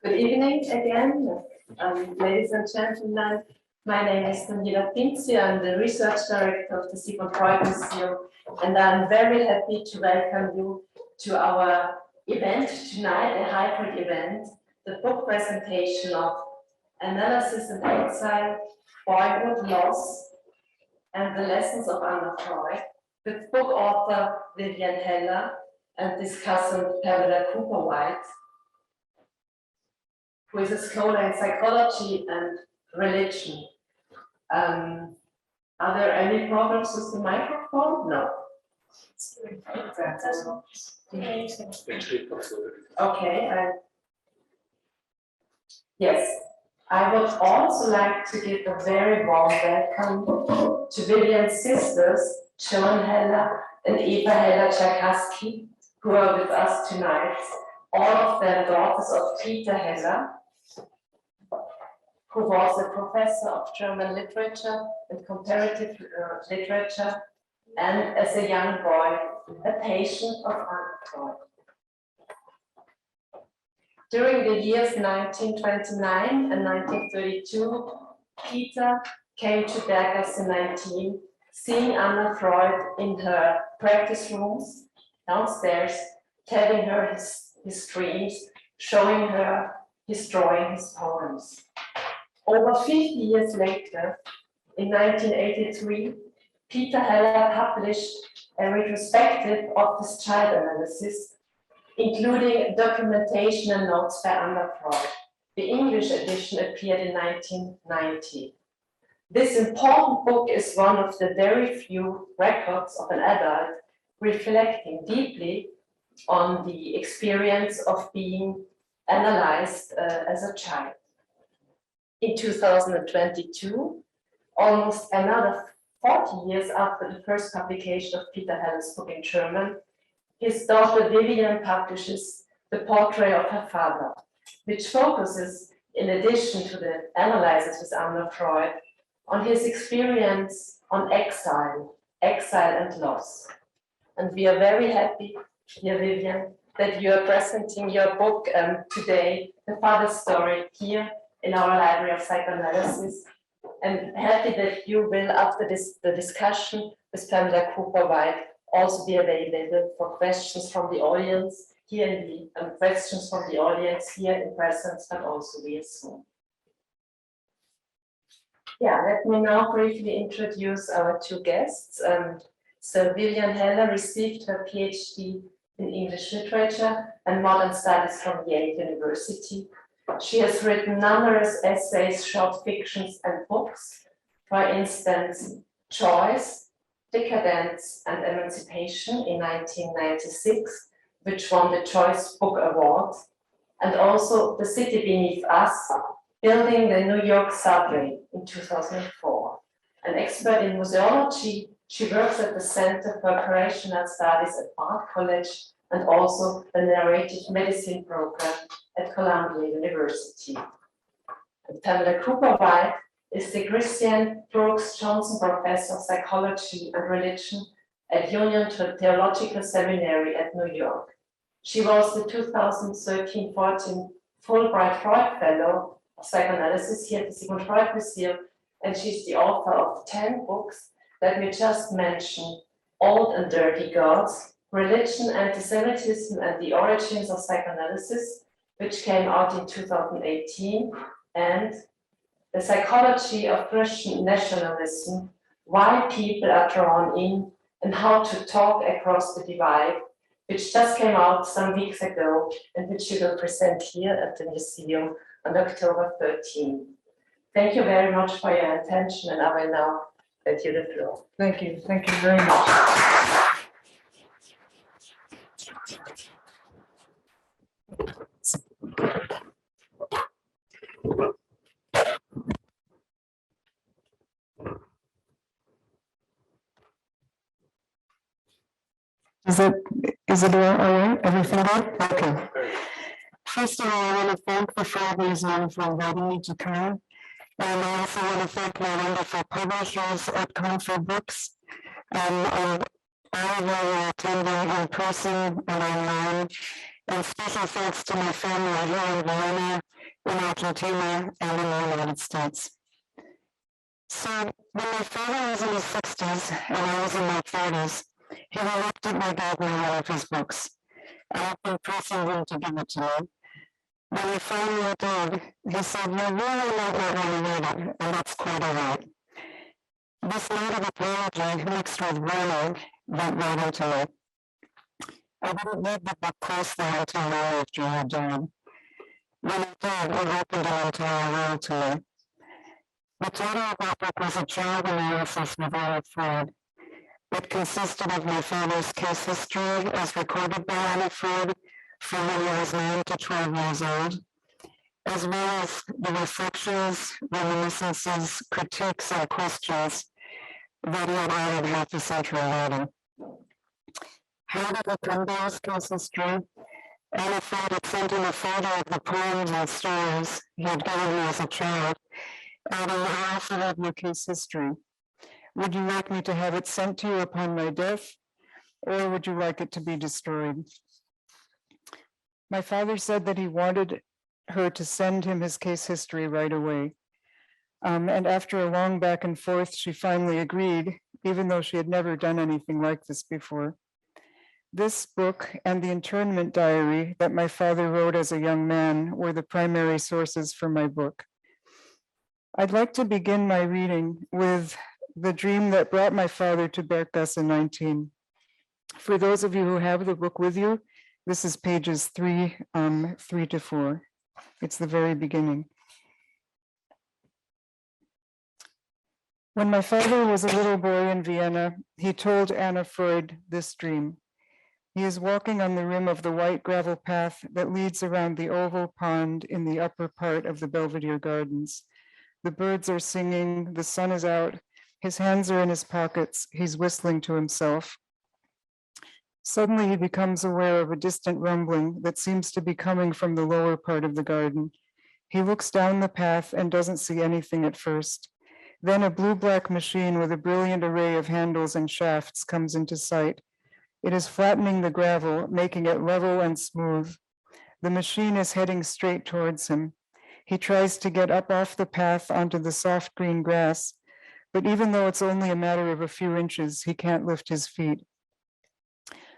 Good evening again, ladies and gentlemen. My name is Daniela Pinzi. I'm the research director of the Sigmund Freud Museum, and I'm very happy to welcome you to our event tonight, a hybrid event, the book presentation of Analysis and Exile, Boyhood, Loss, and the Lessons of Anna Freud, with book author Vivian Heller and discussant Pamela Cooper-White, who is a scholar in psychology and religion. Are there any problems with the microphone? No. Okay. Yes, I would also like to give a very warm welcome to Vivian's sisters, Joan Heller and Eva Heller-Czerkaski, who are with us tonight. All of them daughters of Peter Heller, who was a professor of German literature and comparative literature, and as a young boy, a patient of Anna Freud. During the years 1929 and 1932, Peter came to Berggasse 19, seeing Anna Freud in her practice rooms downstairs, telling her his dreams, showing her his drawing, his poems. Over 50 years later, in 1983, Peter Heller published a retrospective of this child analysis, including documentation and notes by Anna Freud. The English edition appeared in 1990. This important book is one of the very few records of an adult reflecting deeply on the experience of being analyzed as a child. In 2022, almost another 40 years after the first publication of Peter Heller's book in German, his daughter Vivian publishes The Portrait of Her Father, which focuses, in addition to the analysis with Anna Freud, on his experience on exile and loss. And we are very happy, dear Vivian, that you are presenting your book today, The Father's Story, here in our Library of Psychoanalysis, and happy that you will, after the discussion with Pamela Cooper-White, also be available for questions from the audience here in the questions from the audience here in presence, but also via Zoom. Yeah, let me now briefly introduce our two guests. So Vivian Heller received her PhD in English literature and modern studies from Yale University. She has written numerous essays, short fictions, and books. For instance, Choice, Decadence, and Emancipation in 1996, which won the Choice Book Award, and also The City Beneath Us, Building the New York Subway in 2004. An expert in museology, she works at the Center for Operational Studies at Bard College and also the Narrative Medicine program at Columbia University. And Pamela Cooper-White is the Christian Brooks Johnson Professor of Psychology and Religion at Union Theological Seminary at New York. She was the 2013-14 Fulbright Freud Fellow of Psychoanalysis here at the Sigmund Freud Museum, and she's the author of 10 books that we just mentioned: Old and Dirty Gods, Religion, Anti-Semitism, and the Origins of Psychoanalysis, which came out in 2018, and The Psychology of Christian Nationalism, Why People Are Drawn In, and How to Talk Across the Divide, which just came out some weeks ago, and which you will present here at the museum on October 13. Thank you very much for your attention, and I will now let you the floor. Thank you very much. Is it all right? Everything good? Okay. First of all, I want to thank the Freud Museum for inviting me to come. And I also want to thank my wonderful publishers at Confer Books. All of them are attending in person and online. And special thanks to my family here in Vienna in Argentina, and in the United States. So when my father was in his 60s and I was in my 30s, he reluctantly gave me one of his books. I've been pressing him to give it to me. When he finally did, he said, "You really might not want to read it," and that's quite all right. This note of apology mixed with warning went right into me. I didn't read the book closely until long after he had died. When it did, it opened an entire world to me. The title of that book was A Child Analysis with Anna Freud. It consisted of my father's case history as recorded by Anna Freud from when he was 9 to 12 years old, as well as the reflections, reminiscences, critiques, and questions that he had added half a century later. How did he come to his case history? Anna Freud had sent him a photo of the poems and stories he had given me as a child, adding, "I also have your case history. Would you like me to have it sent to you upon my death, or would you like it to be destroyed?" My father said that he wanted her to send him his case history right away. And after a long back and forth, she finally agreed, even though she had never done anything like this before. This book and the internment diary that my father wrote as a young man were the primary sources for my book. I'd like to begin my reading with the dream that brought my father to Berggasse 19. For those of you who have the book with you, this is pages 3 to 4. It's the very beginning. When my father was a little boy in Vienna, he told Anna Freud this dream. He is walking on the rim of the white gravel path that leads around the oval pond in the upper part of the Belvedere Gardens. The birds are singing, the sun is out, his hands are in his pockets, he's whistling to himself. Suddenly he becomes aware of a distant rumbling that seems to be coming from the lower part of the garden. He looks down the path and doesn't see anything at first. Then a blue-black machine with a brilliant array of handles and shafts comes into sight. It is flattening the gravel, making it level and smooth. The machine is heading straight towards him. He tries to get up off the path onto the soft green grass, but even though it's only a matter of a few inches, he can't lift his feet.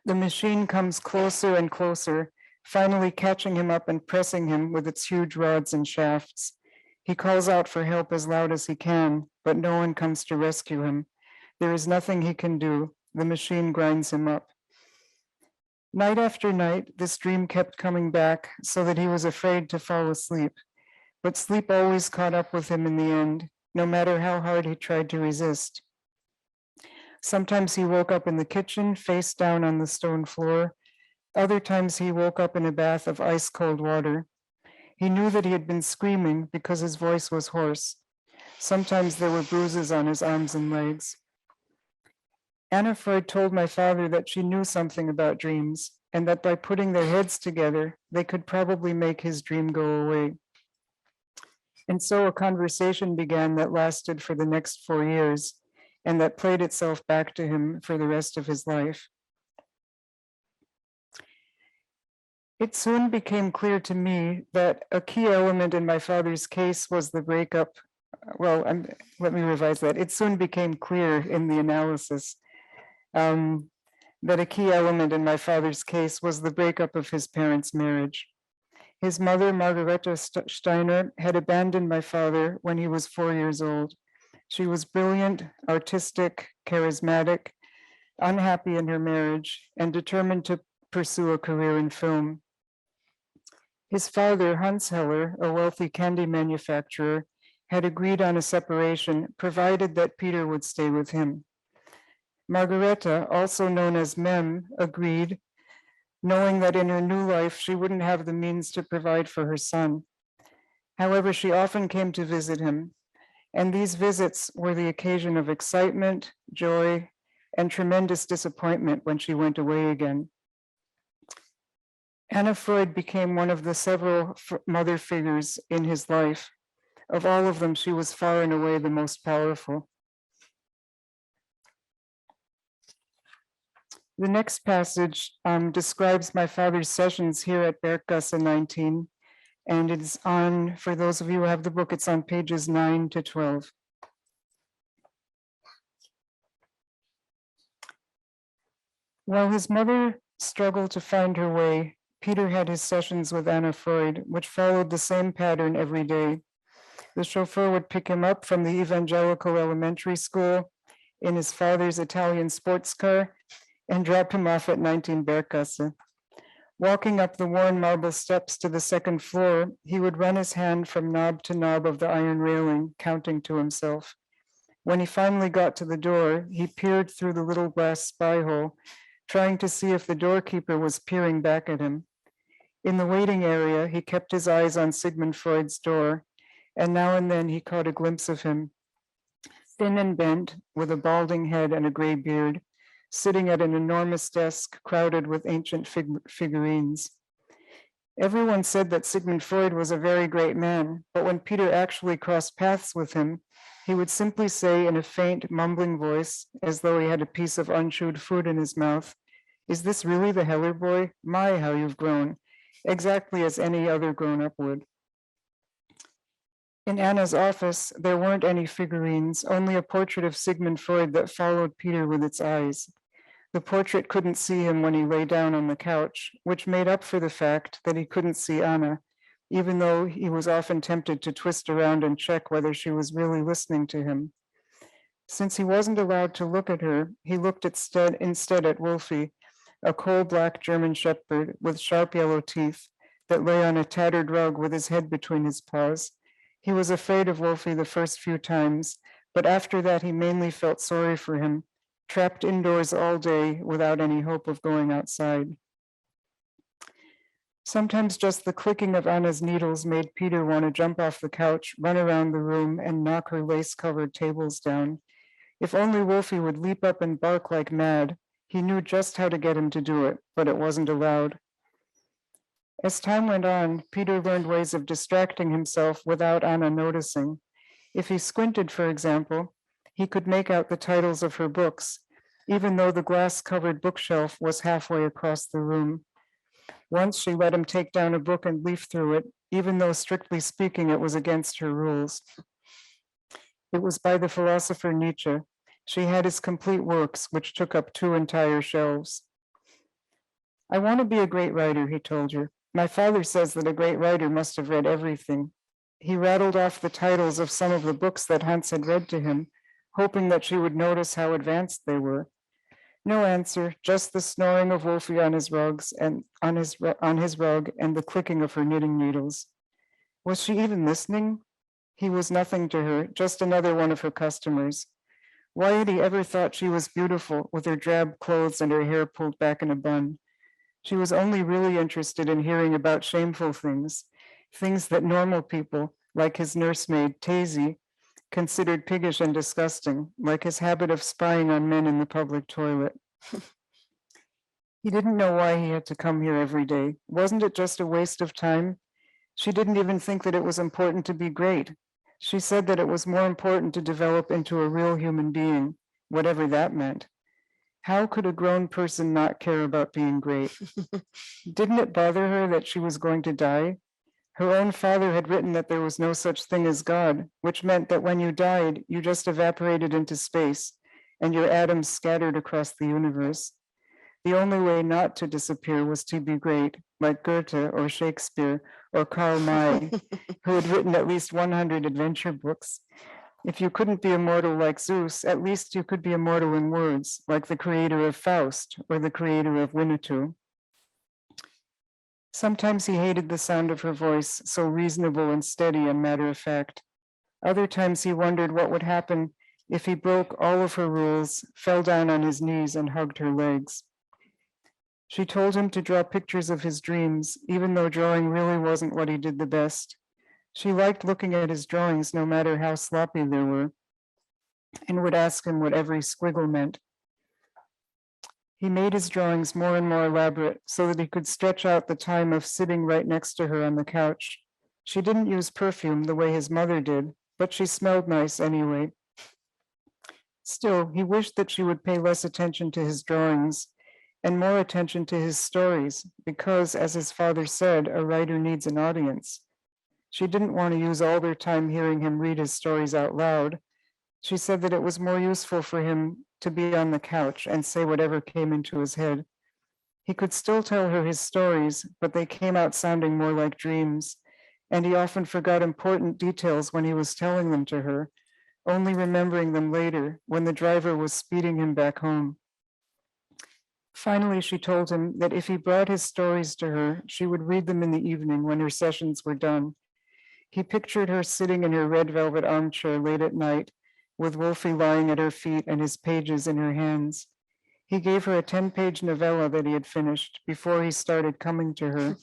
The machine comes closer and closer, finally catching him up and pressing him with its huge rods and shafts. He calls out for help as loud as he can, but no one comes to rescue him. There is nothing he can do. The machine grinds him up. Night after night, this dream kept coming back so that he was afraid to fall asleep. But sleep always caught up with him in the end, no matter how hard he tried to resist. Sometimes he woke up in the kitchen, face down on the stone floor. Other times he woke up in a bath of ice-cold water. He knew that he had been screaming because his voice was hoarse. Sometimes there were bruises on his arms and legs. Anna Freud told my father that she knew something about dreams and that by putting their heads together, they could probably make his dream go away. And so a conversation began that lasted for the next 4 years and that played itself back to him for the rest of his life. It soon became clear to me that a key element in my father's case was the breakup. Well, let me revise that. It soon became clear in the analysis that a key element in my father's case was the breakup of his parents' marriage. His mother, Margareta Steiner, had abandoned my father when he was 4 years old. She was brilliant, artistic, charismatic, unhappy in her marriage, and determined to pursue a career in film. His father, Hans Heller, a wealthy candy manufacturer, had agreed on a separation, provided that Peter would stay with him. Margareta, also known as Mem, agreed, knowing that in her new life she wouldn't have the means to provide for her son. However, she often came to visit him, and these visits were the occasion of excitement, joy, and tremendous disappointment when she went away again. Anna Freud became one of the several mother figures in his life. Of all of them, she was far and away the most powerful. The next passage describes my father's sessions here at Berggasse 19 And it's on, for those of you who have the book, it's on pages 9 to 12. While his mother struggled to find her way, Peter had his sessions with Anna Freud, which followed the same pattern every day. The chauffeur would pick him up from the evangelical elementary school in his father's Italian sports car and drop him off at 19 Berggasse. Walking up the worn marble steps to the second floor, he would run his hand from knob to knob of the iron railing, counting to himself. When he finally got to the door, he peered through the little glass spy hole, trying to see if the doorkeeper was peering back at him. In the waiting area, he kept his eyes on Sigmund Freud's door, and now and then he caught a glimpse of him, thin and bent, with a balding head and a gray beard, sitting at an enormous desk crowded with ancient figurines. Everyone said that Sigmund Freud was a very great man, but when Peter actually crossed paths with him, he would simply say in a faint, mumbling voice, as though he had a piece of unchewed food in his mouth, "Is this really the Heller boy? My, how you've grown," exactly as any other grown-up would. In Anna's office, there weren't any figurines, only a portrait of Sigmund Freud that followed Peter with its eyes. The portrait couldn't see him when he lay down on the couch, which made up for the fact that he couldn't see Anna, even though he was often tempted to twist around and check whether she was really listening to him. Since he wasn't allowed to look at her, he looked instead at Wolfie, a coal-black German shepherd with sharp yellow teeth that lay on a tattered rug with his head between his paws. He was afraid of Wolfie the first few times, but after that he mainly felt sorry for him, trapped indoors all day without any hope of going outside. Sometimes just the clicking of Anna's needles made Peter want to jump off the couch, run around the room, and knock her lace-covered tables down. If only Wolfie would leap up and bark like mad. He knew just how to get him to do it, but it wasn't allowed. As time went on, Peter learned ways of distracting himself without Anna noticing. If he squinted, for example, he could make out the titles of her books, even though the glass-covered bookshelf was halfway across the room. Once she let him take down a book and leaf through it, even though strictly speaking it was against her rules. It was by the philosopher Nietzsche. She had his complete works, which took up 2 entire shelves. "I want to be a great writer," he told her. "My father says that a great writer must have read everything." He rattled off the titles of some of the books that Hans had read to him, hoping that she would notice how advanced they were. No answer, just the snoring of Wolfie on his rug and the clicking of her knitting needles. Was she even listening? He was nothing to her, just another one of her customers. Why had he ever thought she was beautiful with her drab clothes and her hair pulled back in a bun? She was only really interested in hearing about shameful things that normal people, like his nursemaid, Tazy, considered piggish and disgusting, like his habit of spying on men in the public toilet. He didn't know why he had to come here every day. Wasn't it just a waste of time? She didn't even think that it was important to be great. She said that it was more important to develop into a real human being, whatever that meant. How could a grown person not care about being great? Didn't it bother her that she was going to die? Her own father had written that there was no such thing as God, which meant that when you died, you just evaporated into space, and your atoms scattered across the universe. The only way not to disappear was to be great, like Goethe or Shakespeare or Karl May, who had written at least 100 adventure books. If you couldn't be immortal like Zeus, at least you could be immortal in words, like the creator of Faust or the creator of Winnetou. Sometimes he hated the sound of her voice, so reasonable and steady and matter of fact. Other times he wondered what would happen if he broke all of her rules, fell down on his knees and hugged her legs. She told him to draw pictures of his dreams, even though drawing really wasn't what he did the best. She liked looking at his drawings, no matter how sloppy they were, and would ask him what every squiggle meant. He made his drawings more and more elaborate so that he could stretch out the time of sitting right next to her on the couch. She didn't use perfume the way his mother did, but she smelled nice anyway. Still, he wished that she would pay less attention to his drawings and more attention to his stories, because, as his father said, a writer needs an audience, She didn't want to use all their time hearing him read his stories out loud. She said that it was more useful for him to be on the couch and say whatever came into his head. He could still tell her his stories, but they came out sounding more like dreams, and he often forgot important details when he was telling them to her, only remembering them later when the driver was speeding him back home. Finally, she told him that if he brought his stories to her, she would read them in the evening when her sessions were done. He pictured her sitting in her red velvet armchair late at night, with Wolfie lying at her feet and his pages in her hands. He gave her a 10-page novella that he had finished before he started coming to her,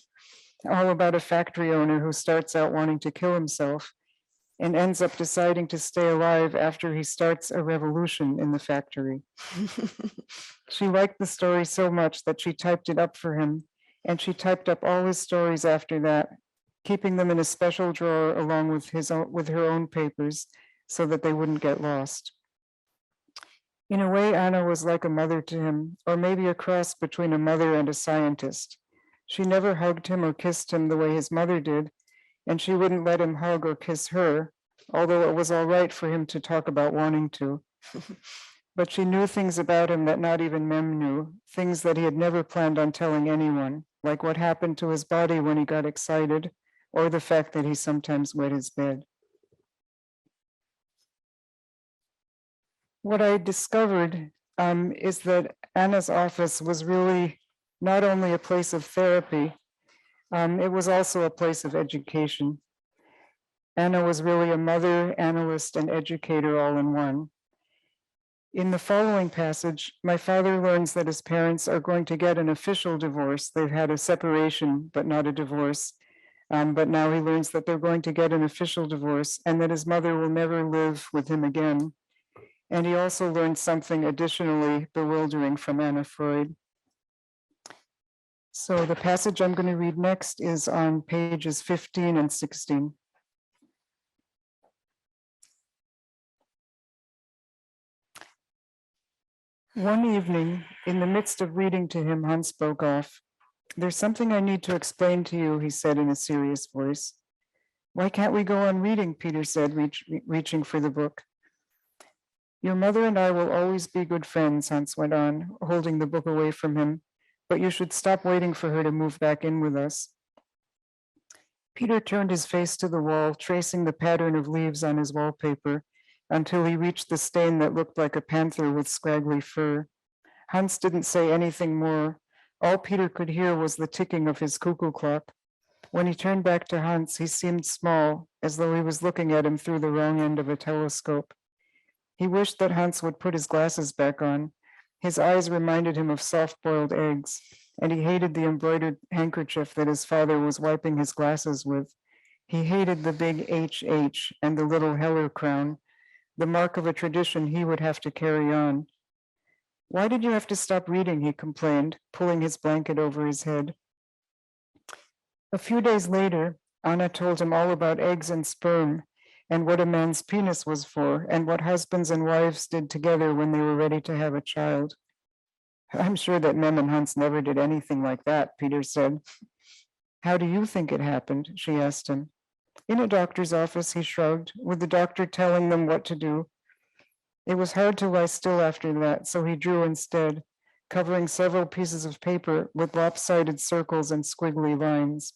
all about a factory owner who starts out wanting to kill himself and ends up deciding to stay alive after he starts a revolution in the factory. She liked the story so much that she typed it up for him, and she typed up all his stories after that, keeping them in a special drawer along with her own papers so that they wouldn't get lost. In a way, Anna was like a mother to him, or maybe a cross between a mother and a scientist. She never hugged him or kissed him the way his mother did, and she wouldn't let him hug or kiss her, although it was all right for him to talk about wanting to. But she knew things about him that not even Mem knew, things that he had never planned on telling anyone, like what happened to his body when he got excited, or the fact that he sometimes wet his bed. What I discovered is that Anna's office was really not only a place of therapy, it was also a place of education. Anna was really a mother, analyst, and educator all in one. In the following passage, my father learns that his parents are going to get an official divorce. They've had a separation, but not a divorce. But now he learns that they're going to get an official divorce and that his mother will never live with him again. And he also learned something additionally bewildering from Anna Freud. So the passage I'm going to read next is on pages 15 and 16. One evening, in the midst of reading to him, Hans spoke off. "There's something I need to explain to you," he said in a serious voice. "Why can't we go on reading?" Peter said, reaching for the book. "Your mother and I will always be good friends," Hans went on, holding the book away from him, "but you should stop waiting for her to move back in with us." Peter turned his face to the wall, tracing the pattern of leaves on his wallpaper until he reached the stain that looked like a panther with scraggly fur. Hans didn't say anything more. All Peter could hear was the ticking of his cuckoo clock. When he turned back to Hans, he seemed small, as though he was looking at him through the wrong end of a telescope. He wished that Hans would put his glasses back on. His eyes reminded him of soft-boiled eggs, and he hated the embroidered handkerchief that his father was wiping his glasses with. He hated the big HH and the little Heller crown, the mark of a tradition he would have to carry on. "Why did you have to stop reading?" he complained, pulling his blanket over his head. A few days later, Anna told him all about eggs and sperm, and what a man's penis was for, and what husbands and wives did together when they were ready to have a child. "I'm sure that Mem and Hans never did anything like that," Peter said. "How do you think it happened?" she asked him. "In a doctor's office," he shrugged, "with the doctor telling them what to do." It was hard to lie still after that, so he drew instead, covering several pieces of paper with lopsided circles and squiggly lines.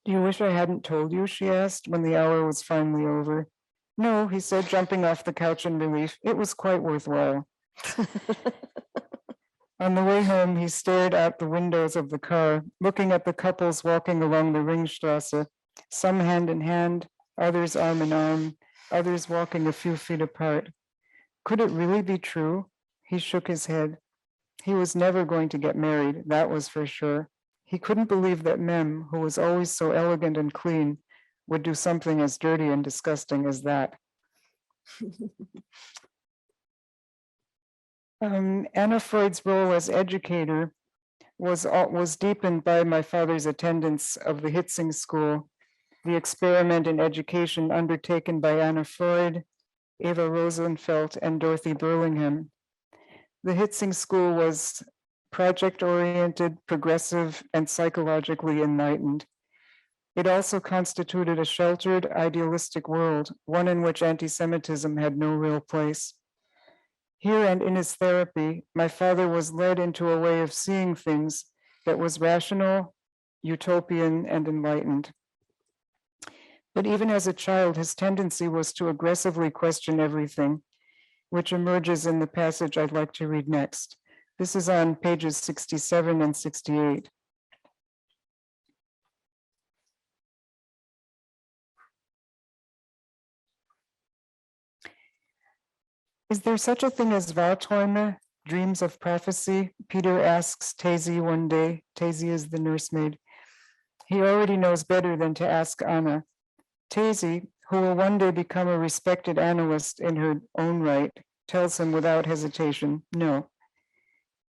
"Do you wish I hadn't told you?" she asked when the hour was finally over. "No," he said, jumping off the couch in relief. "It was quite worthwhile." On the way home, he stared out the windows of the car, looking at the couples walking along the Ringstrasse, some hand in hand, others arm in arm, others walking a few feet apart. Could it really be true? He shook his head. He was never going to get married, that was for sure. He couldn't believe that Mem, who was always so elegant and clean, would do something as dirty and disgusting as that. Anna Freud's role as educator was deepened by my father's attendance of the Hietzing School, the experiment in education undertaken by Anna Freud, Eva Rosenfeld, and Dorothy Burlingham. The Hietzing School was project-oriented, progressive, and psychologically enlightened. It also constituted a sheltered, idealistic world, one in which anti-Semitism had no real place. Here and in his therapy, my father was led into a way of seeing things that was rational, utopian, and enlightened. But even as a child, his tendency was to aggressively question everything, which emerges in the passage I'd like to read next. This is on pages 67 and 68. Is there such a thing as Wahrträume, dreams of prophecy? Peter asks Tazy one day. Tazy is the nursemaid. He already knows better than to ask Anna. Tazy, who will one day become a respected analyst in her own right, tells him without hesitation, no.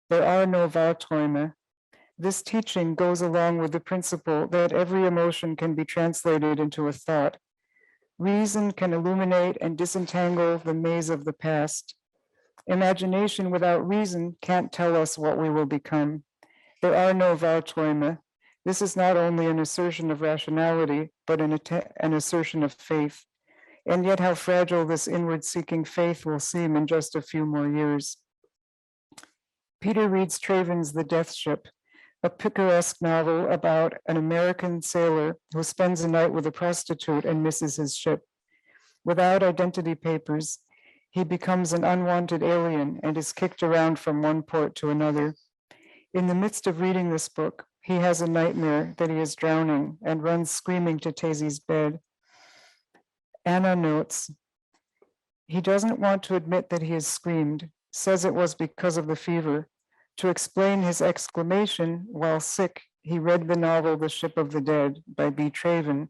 There are no Wahrträume. This teaching goes along with the principle that every emotion can be translated into a thought. Reason can illuminate and disentangle the maze of the past. Imagination without reason can't tell us what we will become. There are no Wahrträume. This is not only an assertion of rationality, but an assertion of faith. And yet how fragile this inward-seeking faith will seem in just a few more years. Peter reads Traven's The Death Ship, a picaresque novel about an American sailor who spends a night with a prostitute and misses his ship. Without identity papers, he becomes an unwanted alien and is kicked around from one port to another. In the midst of reading this book, he has a nightmare that he is drowning and runs screaming to Tazy's bed. Anna notes, he doesn't want to admit that he has screamed, says it was because of the fever. To explain his exclamation, while sick, he read the novel The Ship of the Dead by B. Traven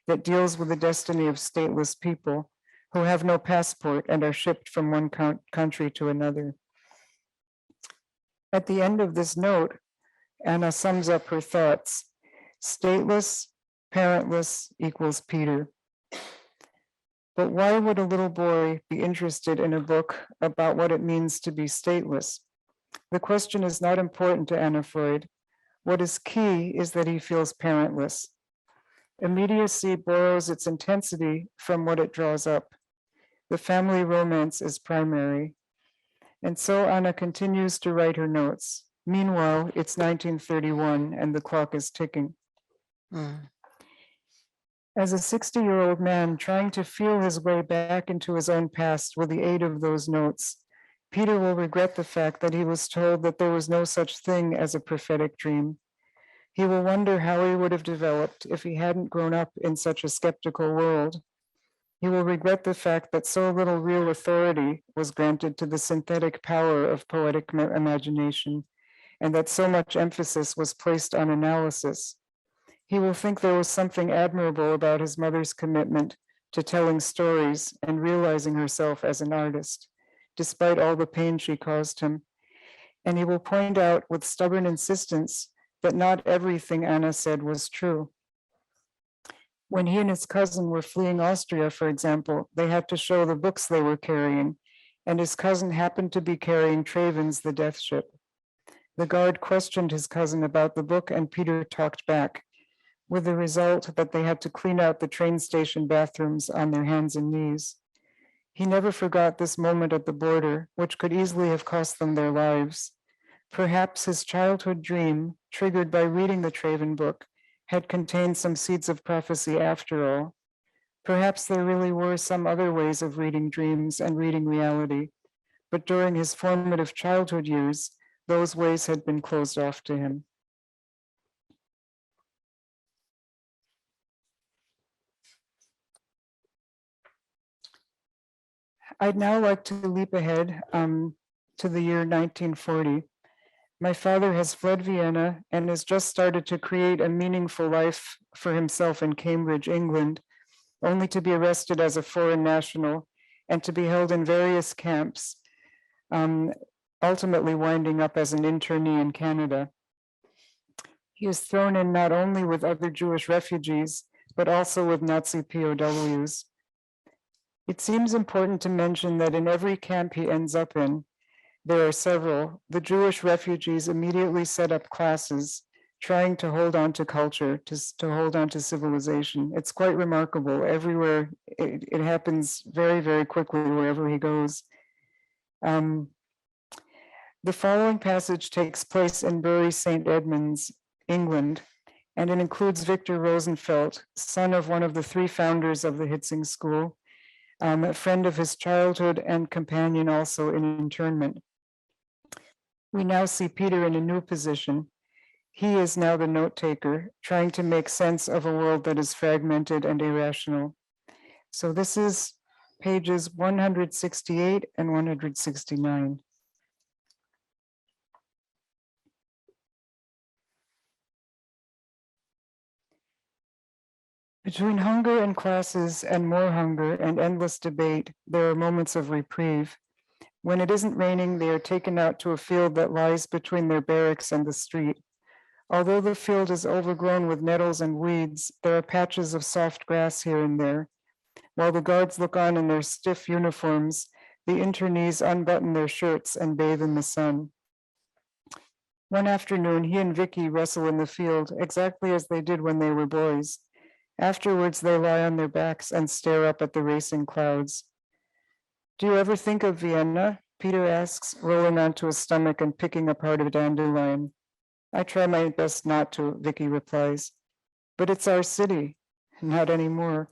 that deals with the destiny of stateless people who have no passport and are shipped from one country to another. At the end of this note, Anna sums up her thoughts. Stateless, parentless equals Peter. But why would a little boy be interested in a book about what it means to be stateless? The question is not important to Anna Freud. What is key is that he feels parentless. Immediacy borrows its intensity from what it draws up. The family romance is primary. And so Anna continues to write her notes. Meanwhile, it's 1931 and the clock is ticking. As a 60-year-old man trying to feel his way back into his own past with the aid of those notes, Peter will regret the fact that he was told that there was no such thing as a prophetic dream. He will wonder how he would have developed if he hadn't grown up in such a skeptical world. He will regret the fact that so little real authority was granted to the synthetic power of poetic imagination, and that so much emphasis was placed on analysis. He will think there was something admirable about his mother's commitment to telling stories and realizing herself as an artist, despite all the pain she caused him. And he will point out with stubborn insistence that not everything Anna said was true. When he and his cousin were fleeing Austria, for example, they had to show the books they were carrying, and his cousin happened to be carrying Traven's The Death Ship. The guard questioned his cousin about the book, and Peter talked back, with the result that they had to clean out the train station bathrooms on their hands and knees. He never forgot this moment at the border, which could easily have cost them their lives. Perhaps his childhood dream, triggered by reading the Traven book, had contained some seeds of prophecy after all. Perhaps there really were some other ways of reading dreams and reading reality, but during his formative childhood years, those ways had been closed off to him. I'd now like to leap ahead to the year 1940. My father has fled Vienna and has just started to create a meaningful life for himself in Cambridge, England, only to be arrested as a foreign national and to be held in various camps, ultimately winding up as an internee in Canada. He is thrown in not only with other Jewish refugees, but also with Nazi POWs. It seems important to mention that in every camp he ends up in, there are several. The Jewish refugees immediately set up classes, trying to hold on to culture, to hold on to civilization. It's quite remarkable. Everywhere, it happens very, very quickly wherever he goes. The following passage takes place in Bury St. Edmunds, England, and it includes Victor Rosenfeld, son of one of the three founders of the Hietzing School, a friend of his childhood and companion also in internment. We now see Peter in a new position. He is now the note taker, trying to make sense of a world that is fragmented and irrational. So this is pages 168 and 169. Between hunger and classes and more hunger and endless debate, there are moments of reprieve. When it isn't raining, they are taken out to a field that lies between their barracks and the street. Although the field is overgrown with nettles and weeds, there are patches of soft grass here and there. While the guards look on in their stiff uniforms, the internees unbutton their shirts and bathe in the sun. One afternoon, he and Vicky wrestle in the field, exactly as they did when they were boys. Afterwards, they lie on their backs and stare up at the racing clouds. Do you ever think of Vienna? Peter asks, rolling onto his stomach and picking apart a dandelion. I try my best not to, Vicky replies. But it's our city. Not anymore.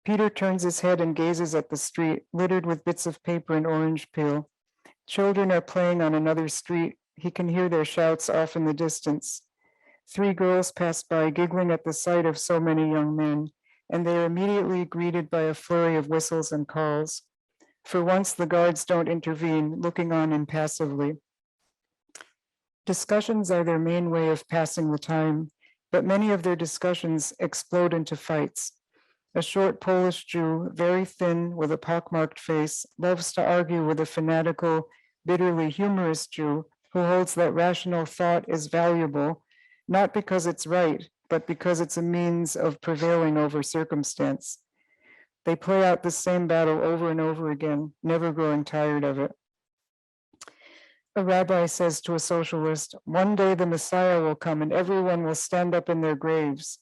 Peter turns his head and gazes at the street, littered with bits of paper and orange peel. Children are playing on another street. He can hear their shouts off in the distance. 3 girls pass by, giggling at the sight of so many young men, and they are immediately greeted by a flurry of whistles and calls. For once, the guards don't intervene, looking on impassively. Discussions are their main way of passing the time, but many of their discussions explode into fights. A short Polish Jew, very thin, with a pockmarked face, loves to argue with a fanatical, bitterly humorous Jew who holds that rational thought is valuable, not because it's right, but because it's a means of prevailing over circumstance. They play out the same battle over and over again, never growing tired of it. A rabbi says to a socialist, one day the Messiah will come and everyone will stand up in their graves.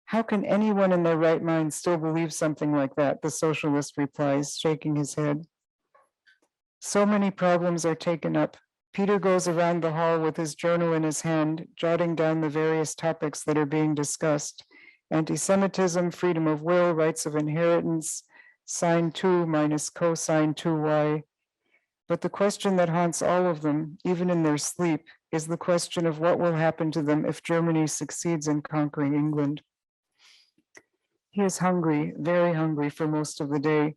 How can anyone in their right mind still believe something like that? The socialist replies, shaking his head. So many problems are taken up. Peter goes around the hall with his journal in his hand, jotting down the various topics that are being discussed. Anti-Semitism, freedom of will, rights of inheritance, sine 2 minus cosine 2y. But the question that haunts all of them, even in their sleep, is the question of what will happen to them if Germany succeeds in conquering England. He is hungry, very hungry for most of the day,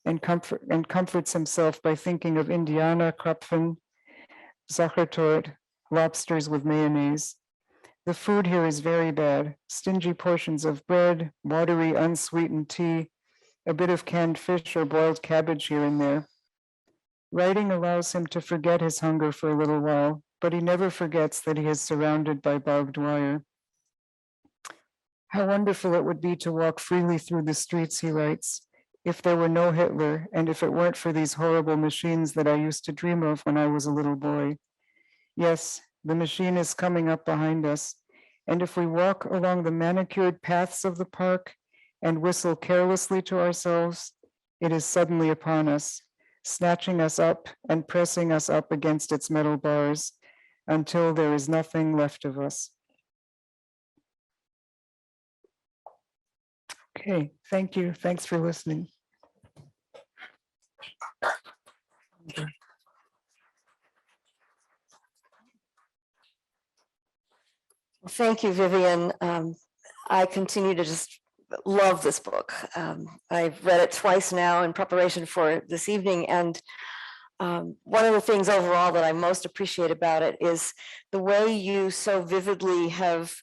and comforts himself by thinking of Indiana Krapfen, Sachertorte, lobsters with mayonnaise. The food here is very bad, stingy portions of bread, watery, unsweetened tea, a bit of canned fish or boiled cabbage here and there. Writing allows him to forget his hunger for a little while, but he never forgets that he is surrounded by barbed wire. How wonderful it would be to walk freely through the streets, he writes, if there were no Hitler and if it weren't for these horrible machines that I used to dream of when I was a little boy. Yes, the machine is coming up behind us, and if we walk along the manicured paths of the park and whistle carelessly to ourselves, it is suddenly upon us, snatching us up and pressing us up against its metal bars until there is nothing left of us. Okay, thank you. Thanks for listening. Thank you, Vivian. I continue to just love this book. I've read it twice now in preparation for this evening, and one of the things overall that I most appreciate about it is the way you so vividly have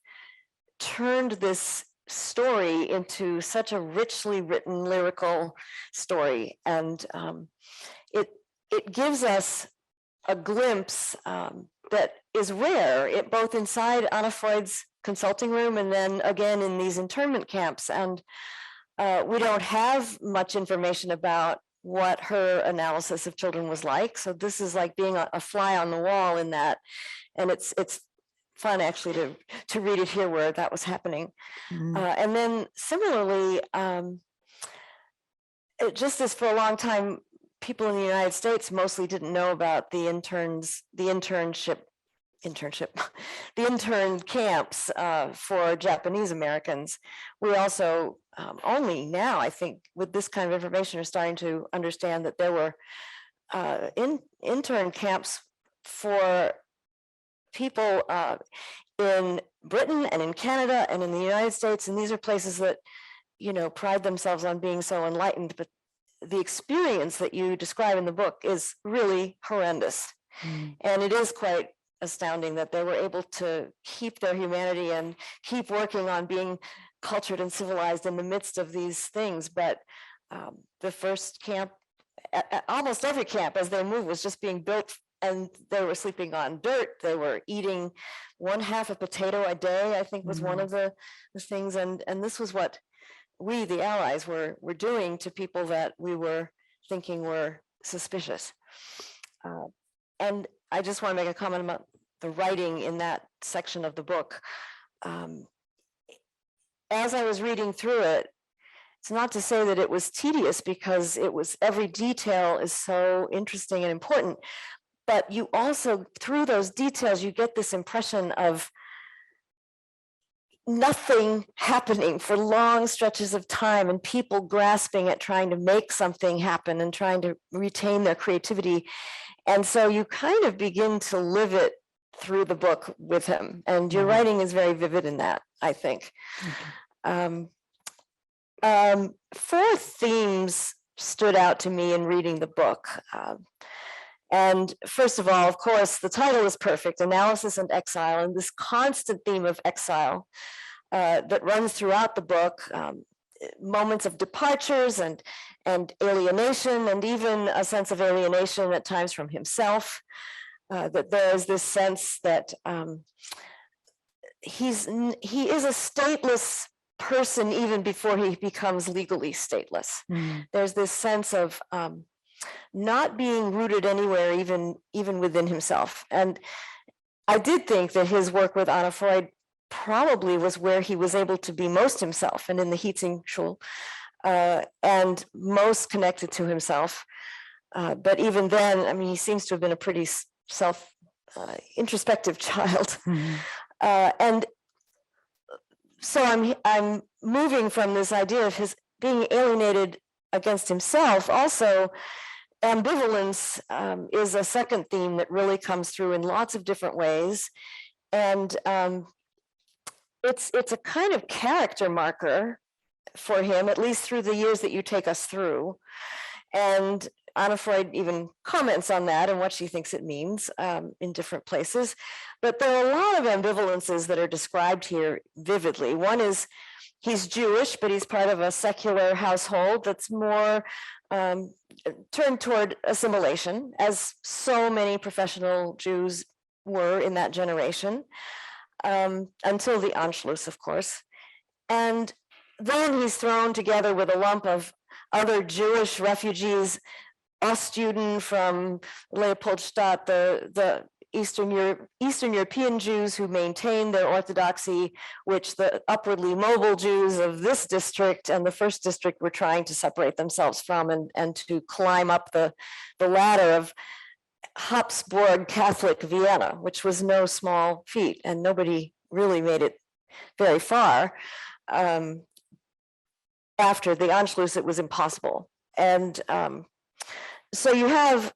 turned this story into such a richly written lyrical story, and it gives us a glimpse that is rare, both inside Anna Freud's consulting room and then again in these internment camps. And we don't have much information about what her analysis of children was like. So this is like being a fly on the wall in that. And it's fun actually to read it here where that was happening. And then similarly, just as for a long time, people in the United States mostly didn't know about the intern camps for Japanese Americans. We also only now, I think, with this kind of information, are starting to understand that there were intern camps for people in Britain and in Canada and in the United States, and these are places that, you know, pride themselves on being so enlightened, but the experience that you describe in the book is really horrendous. And it is quite astounding that they were able to keep their humanity and keep working on being cultured and civilized in the midst of these things. But the first camp, almost every camp as they moved was just being built, and they were sleeping on dirt. They were eating 1/2 a potato a day, I think was one of the things. And this was what we, the Allies, were doing to people that we were thinking were suspicious. And I just want to make a comment about the writing in that section of the book. As I was reading through it, it's not to say that it was tedious, because it was, every detail is so interesting and important, but you also, through those details, you get this impression of nothing happening for long stretches of time, and people grasping at trying to make something happen and trying to retain their creativity. And so you kind of begin to live it through the book with him, and your writing is very vivid in that, I think. 4 themes stood out to me in reading the book. And first of all, of course, the title is perfect, Analysis and Exile, and this constant theme of exile that runs throughout the book, moments of departures and alienation, and even a sense of alienation at times from himself, that there is this sense that he is a stateless person even before he becomes legally stateless. There's this sense of not being rooted anywhere, even within himself. And I did think that his work with Anna Freud probably was where he was able to be most himself, and in the Hietzing School, and most connected to himself. But even then, I mean, he seems to have been a pretty introspective child. And so I'm moving from this idea of his being alienated against himself. Also, ambivalence is a second theme that really comes through in lots of different ways. And it's a kind of character marker for him, at least through the years that you take us through. And Anna Freud even comments on that and what she thinks it means in different places. But there are a lot of ambivalences that are described here vividly. One is he's Jewish, but he's part of a secular household that's more turned toward assimilation, as so many professional Jews were in that generation, until the Anschluss, of course. And then he's thrown together with a lump of other Jewish refugees, Ostjuden from Leopoldstadt, the Eastern European Jews who maintain their orthodoxy, which the upwardly mobile Jews of this district and the first district were trying to separate themselves from, and to climb up the ladder of Habsburg Catholic Vienna, which was no small feat, and nobody really made it very far. After the Anschluss, it was impossible. And so you have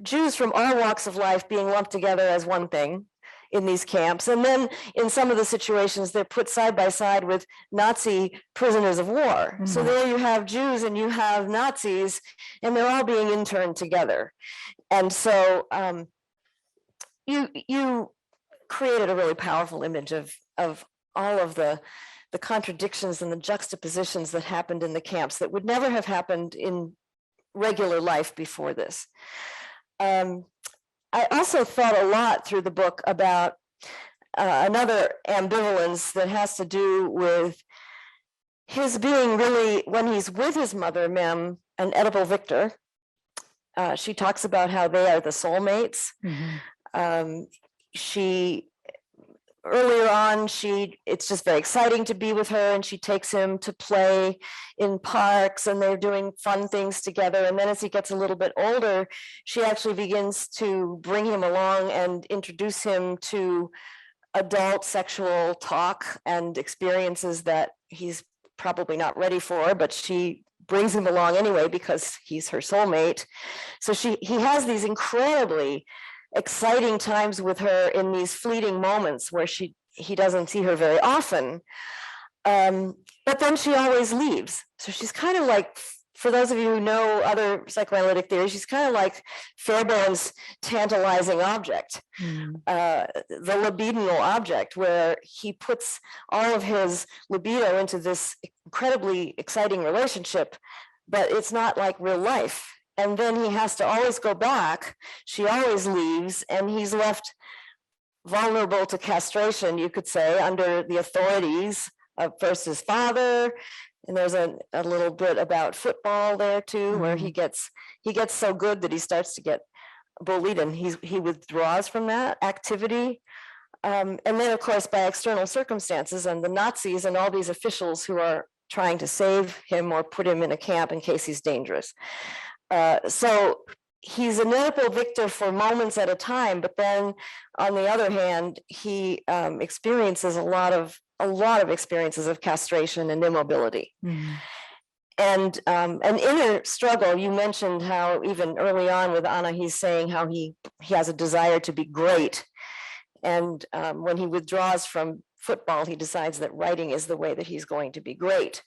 Jews from all walks of life being lumped together as one thing in these camps. And then in some of the situations, they're put side by side with Nazi prisoners of war. So there you have Jews and you have Nazis, and they're all being interned together. And so you created a really powerful image of all of the contradictions and the juxtapositions that happened in the camps that would never have happened in regular life before this. I also thought a lot through the book about another ambivalence that has to do with his being really, when he's with his mother, Mem, an edible victor. She talks about how they are the soulmates. She earlier on, it's just very exciting to be with her, and she takes him to play in parks, and they're doing fun things together. And then as he gets a little bit older, she actually begins to bring him along and introduce him to adult sexual talk and experiences that he's probably not ready for, but she brings him along anyway because he's her soulmate. So he has these incredibly exciting times with her in these fleeting moments where he doesn't see her very often. But then she always leaves. So she's kind of like, for those of you who know other psychoanalytic theories, she's kind of like Fairbairn's tantalizing object, the libidinal object, where he puts all of his libido into this incredibly exciting relationship, but it's not like real life. And then he has to always go back. She always leaves, and he's left vulnerable to castration, you could say, under the authorities of first his father. And there's a little bit about football there too, where he gets so good that he starts to get bullied, and he withdraws from that activity. And then, of course, by external circumstances and the Nazis and all these officials who are trying to save him or put him in a camp in case he's dangerous. So he's an Oedipal victor for moments at a time, but then on the other hand, he experiences a lot of experiences of castration and immobility. And an inner struggle. You mentioned how even early on with Anna, he's saying how he has a desire to be great. And when he withdraws from football, he decides that writing is the way that he's going to be great.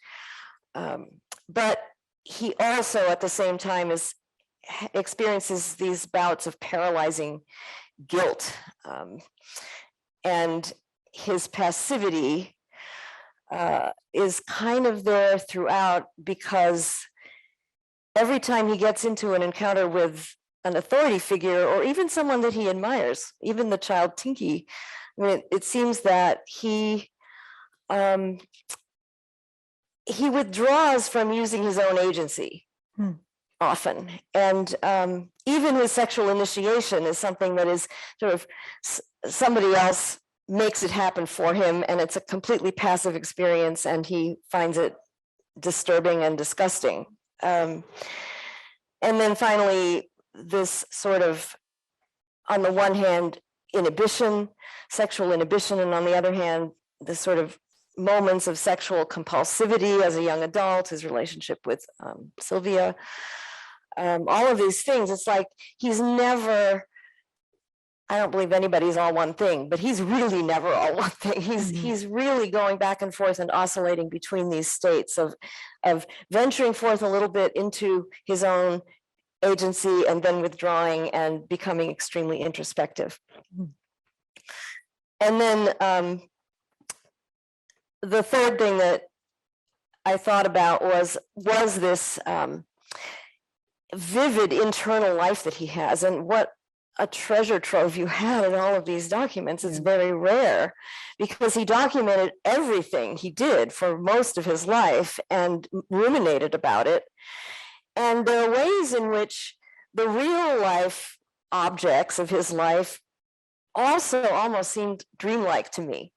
But he also at the same time experiences these bouts of paralyzing guilt, and his passivity is kind of there throughout, because every time he gets into an encounter with an authority figure or even someone that he admires, even the child Tinky, I mean, it seems that he withdraws from using his own agency often. And even his sexual initiation is something that is sort of somebody else makes it happen for him, and it's a completely passive experience, and he finds it disturbing and disgusting. And then finally, this sort of, on the one hand, inhibition, sexual inhibition, and on the other hand, this sort of moments of sexual compulsivity as a young adult, his relationship with Sylvia, all of these things. It's like he's never, I don't believe anybody's all one thing, but he's really never all one thing. He's really going back and forth and oscillating between these states of venturing forth a little bit into his own agency and then withdrawing and becoming extremely introspective. And then the third thing that I thought about was this vivid internal life that he has, and what a treasure trove you had in all of these documents. It's very rare, because he documented everything he did for most of his life and ruminated about it. And there are ways in which the real life objects of his life also almost seemed dreamlike to me,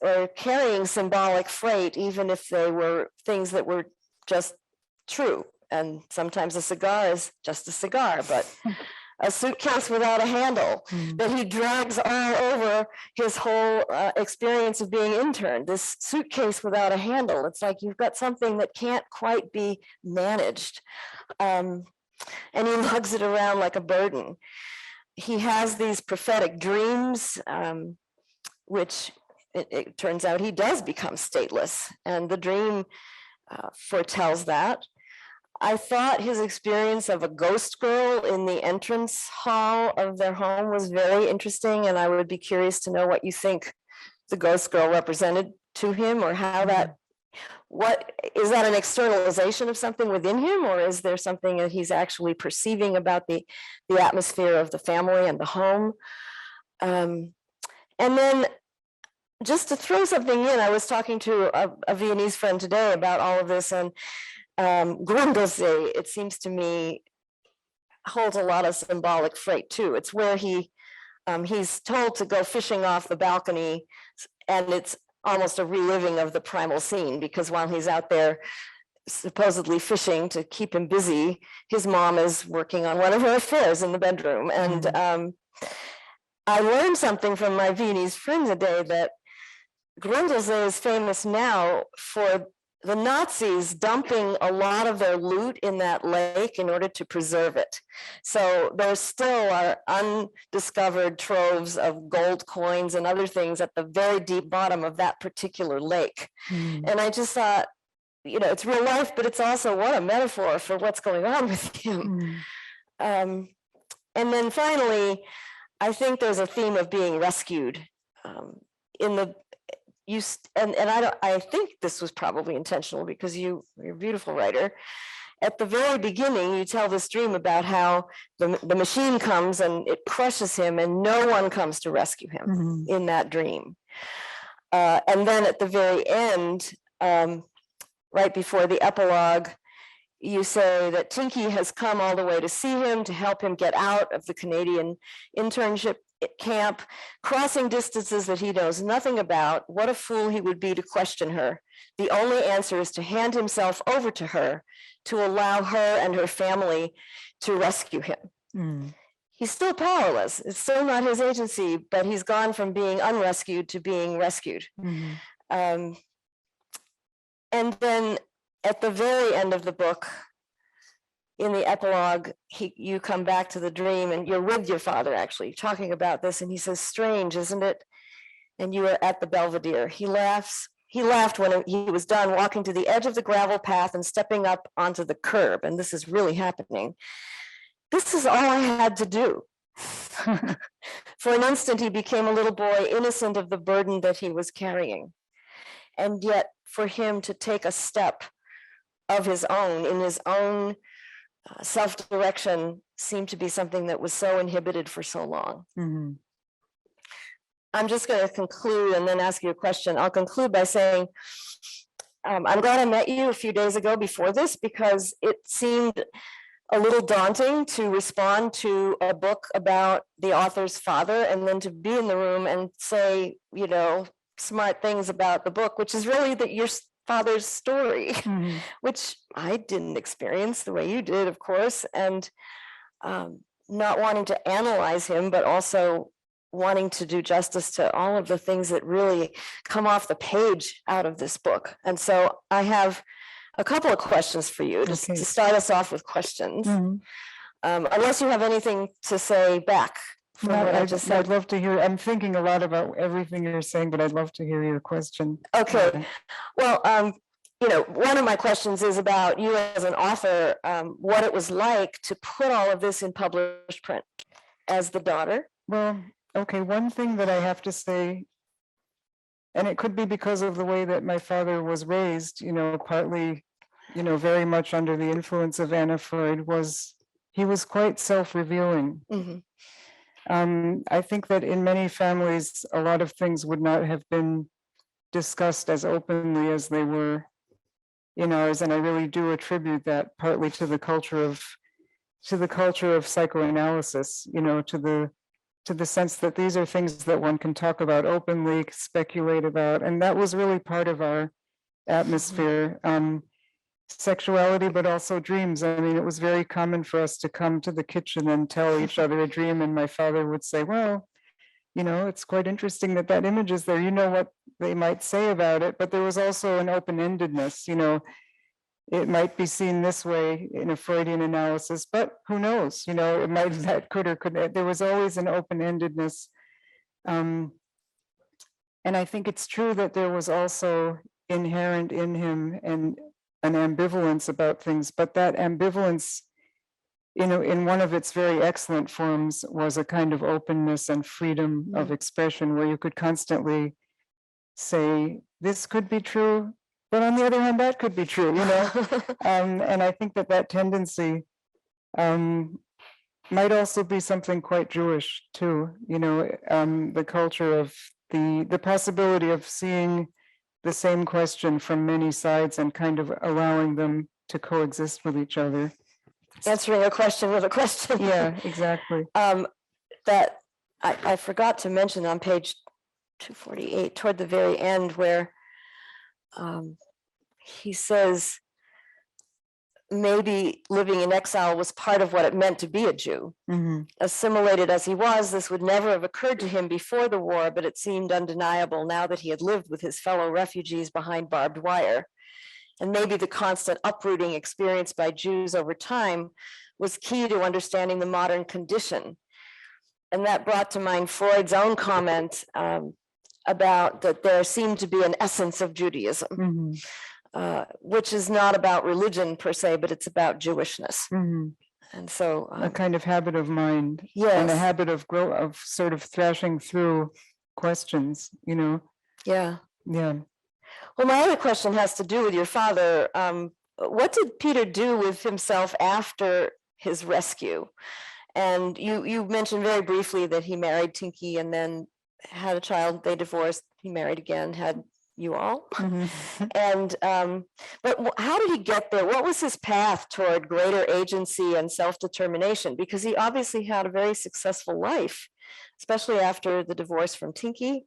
or carrying symbolic freight, even if they were things that were just true. And sometimes a cigar is just a cigar, but a suitcase without a handle that he drags all over his whole experience of being interned. This suitcase without a handle, it's like you've got something that can't quite be managed. And he lugs it around like a burden. He has these prophetic dreams, which it turns out he does become stateless, and the dream foretells that. I thought his experience of a ghost girl in the entrance hall of their home was very interesting, and I would be curious to know what you think the ghost girl represented to him, or how that, what is that, an externalization of something within him, or is there something that he's actually perceiving about the atmosphere of the family and the home? And then just to throw something in, I was talking to a Viennese friend today about all of this, and Grundlsee, it seems to me, holds a lot of symbolic freight too. It's where he He's told to go fishing off the balcony, and it's almost a reliving of the primal scene, because while he's out there supposedly fishing to keep him busy, his mom is working on one of her affairs in the bedroom. And I learned something from my Viennese friend today, that Grundlesee is famous now for the Nazis dumping a lot of their loot in that lake in order to preserve it. So there still are undiscovered troves of gold coins and other things at the very deep bottom of that particular lake. And I just thought, you know, it's real life, but it's also what a metaphor for what's going on with him. And then finally, I think there's a theme of being rescued in the I think this was probably intentional, because you're a beautiful writer. At the very beginning, you tell this dream about how the machine comes and it crushes him, and no one comes to rescue him in that dream. And then at the very end, right before the epilogue, you say that Tinky has come all the way to see him, to help him get out of the Canadian internship camp, crossing distances that he knows nothing about. What a fool he would be to question her. The only answer is to hand himself over to her, to allow her and her family to rescue him. He's still powerless. It's still not his agency, but he's gone from being unrescued to being rescued. And then at the very end of the book, in the epilogue, you come back to the dream, and you're with your father actually talking about this, and he says, "Strange, isn't it?" And you are at the Belvedere. He laughs. He laughed when he was done walking to the edge of the gravel path and stepping up onto the curb. And this is really happening. This is all I had to do. For an instant, he became a little boy, innocent of the burden that he was carrying. And yet, for him to take a step of his own, in his own self-direction, seemed to be something that was so inhibited for so long. I'm just going to conclude and then ask you a question. I'll conclude by saying, I'm glad I met you a few days ago before this, because it seemed a little daunting to respond to a book about the author's father, and then to be in the room and say, you know, smart things about the book, which is really that your father's story, which I didn't experience the way you did, of course, and not wanting to analyze him, but also wanting to do justice to all of the things that really come off the page out of this book. And so I have a couple of questions for you, just to start us off with questions. Unless you have anything to say back. No, I'd love to hear. I'm thinking a lot about everything you're saying, but I'd love to hear your question. Okay. Well, you know, one of my questions is about you as an author, what it was like to put all of this in published print as the daughter. Well, okay, one thing that I have to say, and it could be because of the way that my father was raised, you know, partly, you know, very much under the influence of Anna Freud, was he was quite self-revealing. I think that in many families, a lot of things would not have been discussed as openly as they were in ours, and I really do attribute that partly to the culture of psychoanalysis, you know, to the sense that these are things that one can talk about openly, speculate about, and that was really part of our atmosphere. Sexuality, but also dreams. I mean, it was very common for us to come to the kitchen and tell each other a dream, and my father would say, well, you know, it's quite interesting that that image is there. You know what they might say about it, but there was also an open-endedness, you know, it might be seen this way in a Freudian analysis, but who knows, you know, it might, that could or couldn't. There was always an open-endedness. And I think it's true that there was also inherent in him and an ambivalence about things, but that ambivalence, you know, in one of its very excellent forms was a kind of openness and freedom of expression, where you could constantly say, this could be true, but on the other hand, that could be true, you know? And I think that that tendency might also be something quite Jewish too, you know, the culture of the possibility of seeing the same question from many sides and kind of allowing them to coexist with each other. Answering a question with a question. Yeah, exactly. That I forgot to mention on page 248, toward the very end, where he says maybe living in exile was part of what it meant to be a Jew. Assimilated as he was, this would never have occurred to him before the war, but it seemed undeniable now that he had lived with his fellow refugees behind barbed wire. And maybe the constant uprooting experienced by Jews over time was key to understanding the modern condition. And that brought to mind Freud's own comment about that there seemed to be an essence of Judaism, which is not about religion per se, but it's about Jewishness. And so a kind of habit of mind, yes, and a habit of sort of thrashing through questions, you know. Yeah. Well, my other question has to do with your father. What did Peter do with himself after his rescue? And you mentioned very briefly that he married Tinky and then had a child. They divorced. He married again, had you all. And but how did he get there? What was his path toward greater agency and self-determination? Because he obviously had a very successful life, especially after the divorce from Tinky.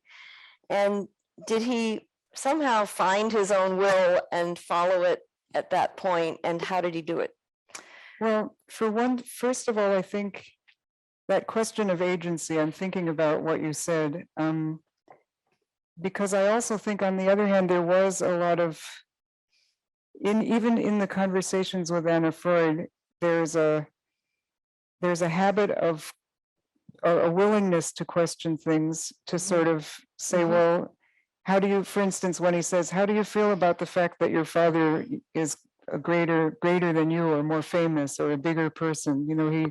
And did he somehow find his own will and follow it at that point? And how did he do it? Well, first of all, I think that question of agency, I'm thinking about what you said, because I also think, on the other hand, there was a lot of, even in the conversations with Anna Freud, there's a habit of, or a willingness to question things, to sort of say, well, how do you, for instance, when he says, how do you feel about the fact that your father is a greater than you, or more famous, or a bigger person? You know,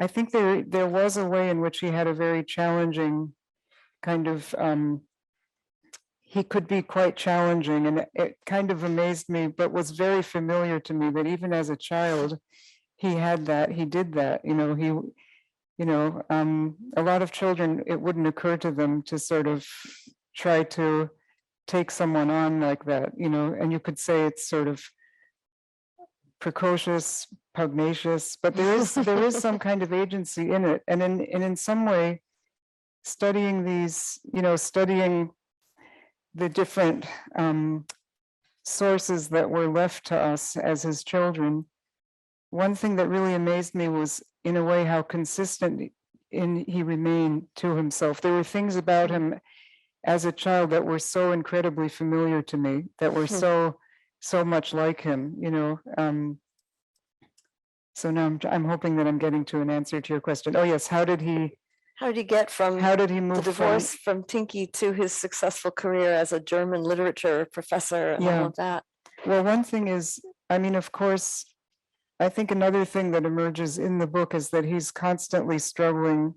I think there was a way in which he had a very challenging kind of, he could be quite challenging, and it kind of amazed me, but was very familiar to me, that even as a child, he did that, you know, a lot of children, it wouldn't occur to them to sort of try to take someone on like that, you know, and you could say it's sort of precocious, pugnacious, but there is some kind of agency in it. And in some way, studying these, you know, studying the different sources that were left to us as his children, one thing that really amazed me was, in a way, how consistent he remained to himself. There were things about him as a child that were so incredibly familiar to me, that were so much like him, you know. So now I'm hoping that I'm getting to an answer to your question. Oh yes, how did he get from the divorce from Tinky to his successful career as a German literature professor and all of that? Well, one thing is, I mean, of course, I think another thing that emerges in the book is that he's constantly struggling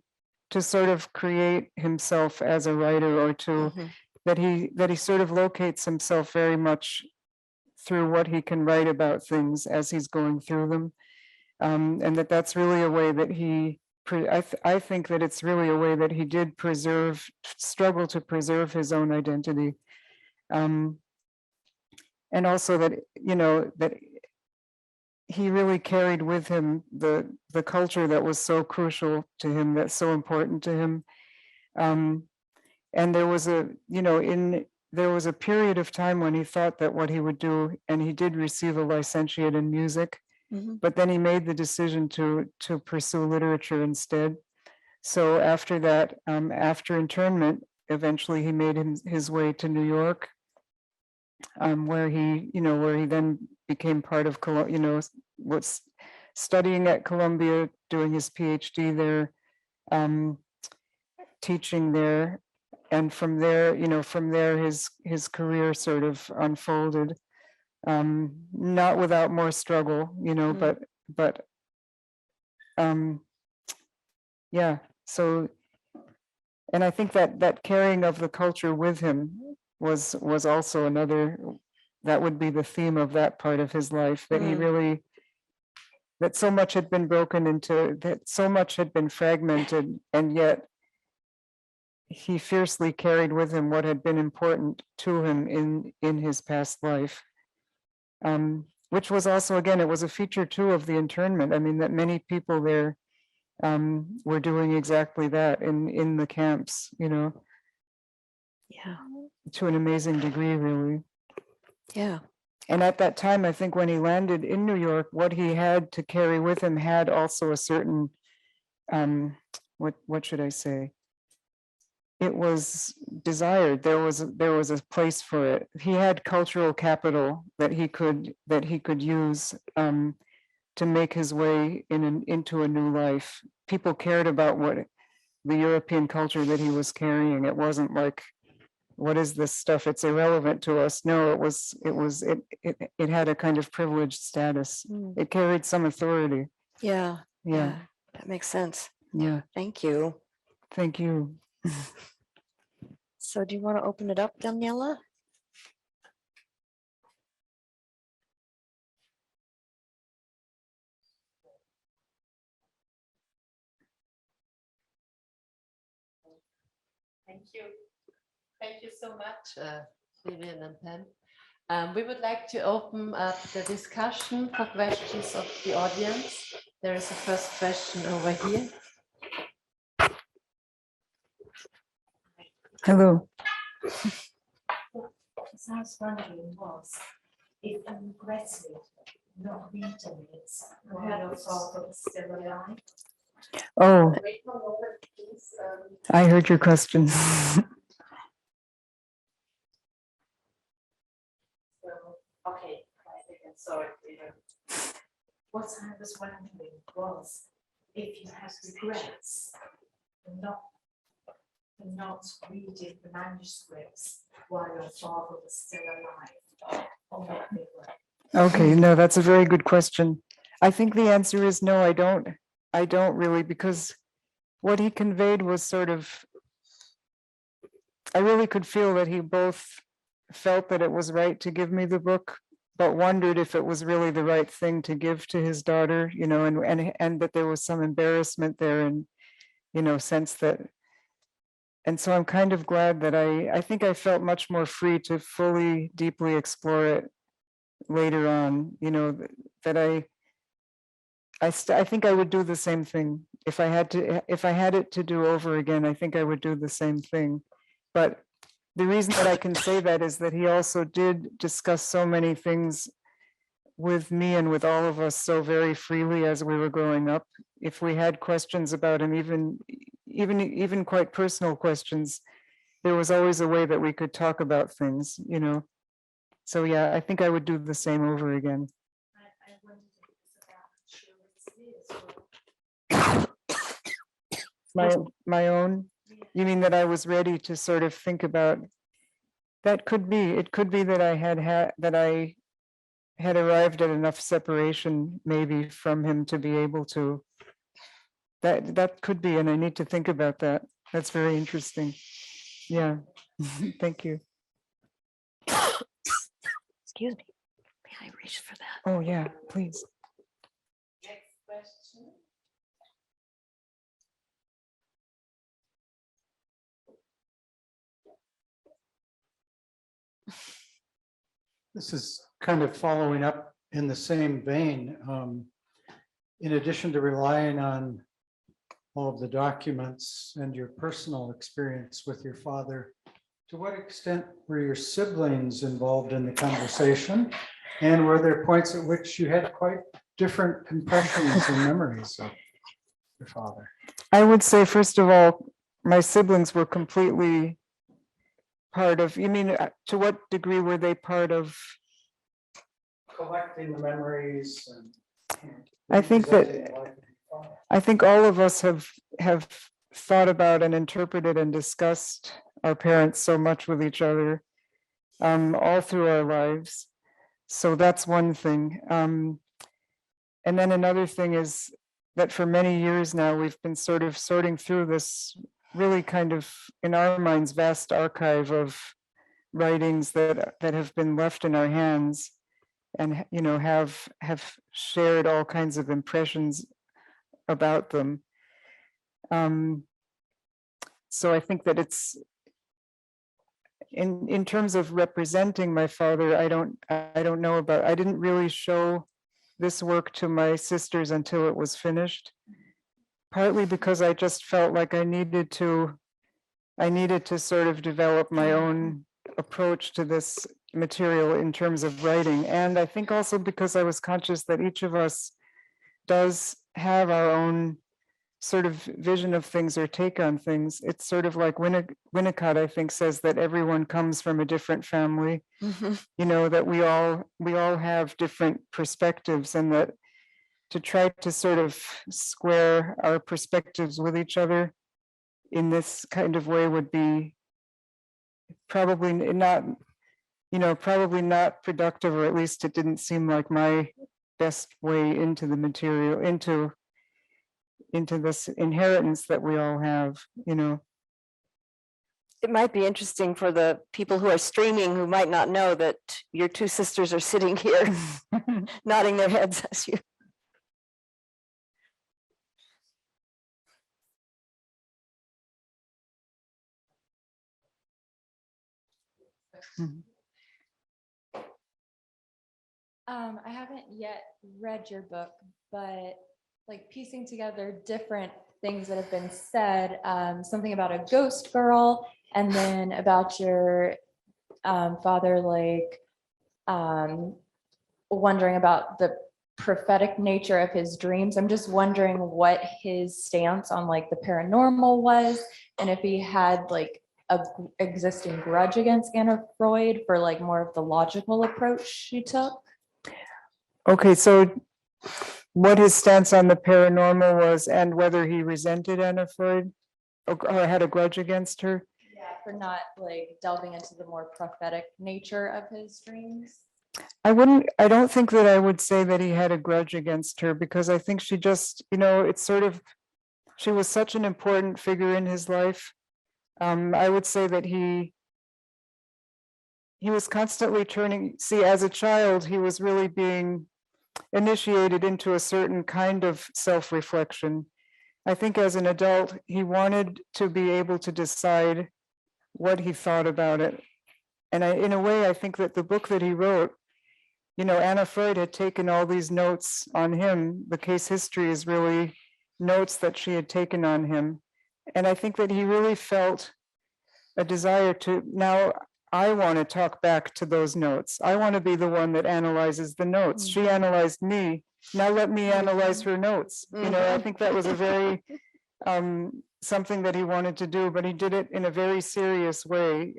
to sort of create himself as a writer, or to that he sort of locates himself very much through what he can write about things as he's going through them, and that's really a way that I think that it's really a way that he did struggle to preserve his own identity, and also that, you know, that he really carried with him the culture that was so crucial to him, that's so important to him. And there was a period of time when he thought that what he would do, and he did receive a licentiate in music, but then he made the decision to pursue literature instead. So after that, after internment, eventually he made his way to New York, where he then became part of, you know, was studying at Columbia, doing his PhD there, teaching there, and from there, his career sort of unfolded, not without more struggle, you know, but yeah. So, and I think that carrying of the culture with him was also another, that would be the theme of that part of his life, that he really, that so much had been broken into, that so much had been fragmented, and yet he fiercely carried with him what had been important to him in his past life, which was also, again, it was a feature too of the internment. I mean, that many people there were doing exactly that in the camps, Yeah. to an amazing degree, really. Yeah. And at that time, I think when he landed in New York, what he had to carry with him had also a certain, what should I say? It was desired. There was a place for it. He had cultural capital that he could use to make his way into a new life. People cared about what the European culture that he was carrying. It wasn't like, what is this stuff? It's irrelevant to us. No, it had a kind of privileged status. Mm. It carried some authority. Yeah. Yeah. That makes sense. Yeah. Thank you. Thank you. So do you want to open it up, Daniela? Thank you. Thank you so much, Vivian and Pam. We would like to open up the discussion for questions of the audience. There is a first question over here. Hello. As I was wondering was, if you regretted not reading it while your father was still alive. Oh, Wait one moment, please. I heard your question. Okay, sorry. What I was wondering was, if you had regrets for not reading the manuscripts while your father was still alive, or what they were. Okay, no, that's a very good question. I think the answer is no, I don't. I don't really, because what he conveyed was sort of, I really could feel that he both felt that it was right to give me the book, but wondered if it was really the right thing to give to his daughter, and that there was some embarrassment there, and, sense that. And so I'm kind of glad that I think I felt much more free to fully, deeply explore it later on, that I think I would do the same thing. If I had it to do over again, I think I would do the same thing. But the reason that I can say that is that he also did discuss so many things with me and with all of us so very freely as we were growing up. If we had questions about him, even quite personal questions, there was always a way that we could talk about things, So yeah, I think I would do the same over again. I wondered if it was about sure it's My own, you mean that I was ready to sort of think about, that could be, it could be that I had arrived at enough separation maybe from him to be able to, that could be, and I need to think about that. That's very interesting. Yeah, thank you. Excuse me. May I reach for that? Oh, yeah, please. Next question. This is kind of following up in the same vein. In addition to relying on all of the documents and your personal experience with your father, to what extent were your siblings involved in the conversation? And were there points at which you had quite different impressions and memories of your father? I would say, first of all, my siblings were completely part of, you mean, to what degree were they part of? Collecting the memories and. I think all of us have thought about and interpreted and discussed our parents so much with each other, all through our lives. So that's one thing. And then another thing is that for many years now, we've been sort of sorting through this really kind of, in our minds, vast archive of writings that have been left in our hands, and have shared all kinds of impressions about them. So I think that it's in terms of representing my father, I don't know about, I didn't really show this work to my sisters until it was finished. partly because I just felt like I needed to sort of develop my own approach to this material in terms of writing. And I think also because I was conscious that each of us does have our own sort of vision of things or take on things. It's sort of like Winnicott, I think, says that everyone comes from a different family, you know, that we all have different perspectives, and that to try to sort of square our perspectives with each other in this kind of way would be probably not, you know, probably not productive, or at least it didn't seem like my best way into the material, into this inheritance that we all have, you know. It might be interesting for the people who are streaming who might not know that your two sisters are sitting here nodding their heads as you. I haven't yet read your book, but like piecing together different things that have been said, something about a ghost girl, and then about your father, like wondering about the prophetic nature of his dreams. I'm just wondering what his stance on like the paranormal was, and if he had like existing grudge against Anna Freud for like more of the logical approach she took. Okay, so what his stance on the paranormal was, and whether he resented Anna Freud or had a grudge against her. Yeah, for not like delving into the more prophetic nature of his dreams. I don't think that I would say that he had a grudge against her, because I think she just, you know, it's sort of, she was such an important figure in his life. I would say that he was constantly turning, see, as a child, he was really being initiated into a certain kind of self-reflection. I think as an adult, he wanted to be able to decide what he thought about it. And in a way, I think that the book that he wrote, you know, Anna Freud had taken all these notes on him. The case history is really notes that she had taken on him. And I think that he really felt a desire to, now I want to talk back to those notes. I want to be the one that analyzes the notes. She analyzed me. Now let me analyze her notes. You know, I think that was a very, something that he wanted to do, but he did it in a very serious way,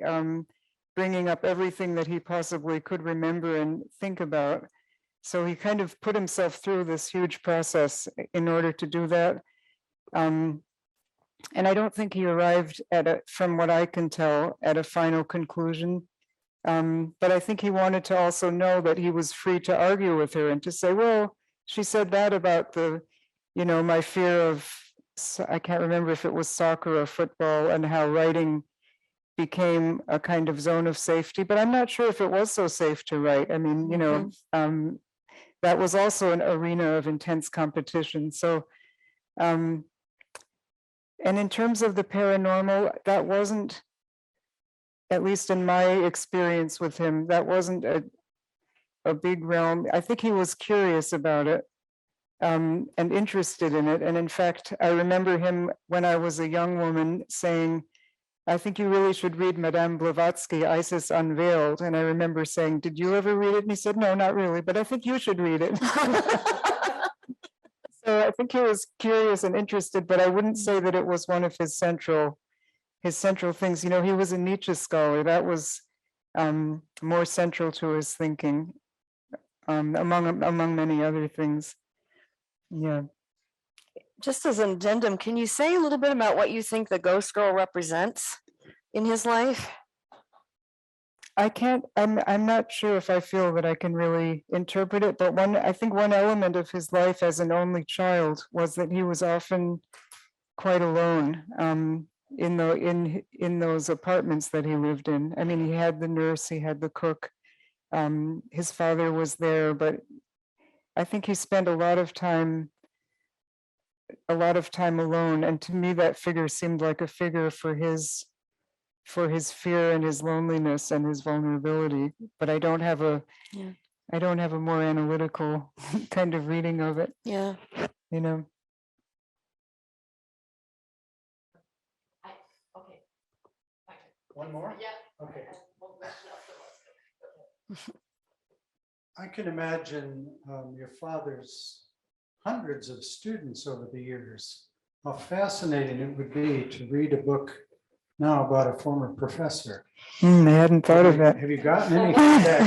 bringing up everything that he possibly could remember and think about. So he kind of put himself through this huge process in order to do that. And I don't think he arrived at from what I can tell, at a final conclusion. But I think he wanted to also know that he was free to argue with her and to say, well, she said that about the, you know, my fear of, I can't remember if it was soccer or football, and how writing became a kind of zone of safety, but I'm not sure if it was so safe to write. I mean, you know, that was also an arena of intense competition. So, and in terms of the paranormal, that wasn't, at least in my experience with him, that wasn't a big realm. I think he was curious about it, and interested in it. And in fact, I remember him when I was a young woman saying, I think you really should read Madame Blavatsky, Isis Unveiled. And I remember saying, did you ever read it? And he said, no, not really, but I think you should read it. So I think he was curious and interested, but I wouldn't say that it was one of his central things. You know, he was a Nietzsche scholar. That was more central to his thinking, among many other things. Yeah. Just as an addendum, can you say a little bit about what you think the ghost girl represents in his life? I can't, I'm not sure if I feel that I can really interpret it, but I think one element of his life as an only child was that he was often quite alone in those apartments that he lived in. I mean, he had the nurse, he had the cook, his father was there, but I think he spent a lot of time alone. And to me, that figure seemed like a figure for his fear and his loneliness and his vulnerability. But I don't have a more analytical kind of reading of it. Yeah. You know. One more? Yeah. Okay. One question afterwards. I can imagine your father's hundreds of students over the years. How fascinating it would be to read a book now about a former professor. I hadn't thought of that. Have you gotten any feedback?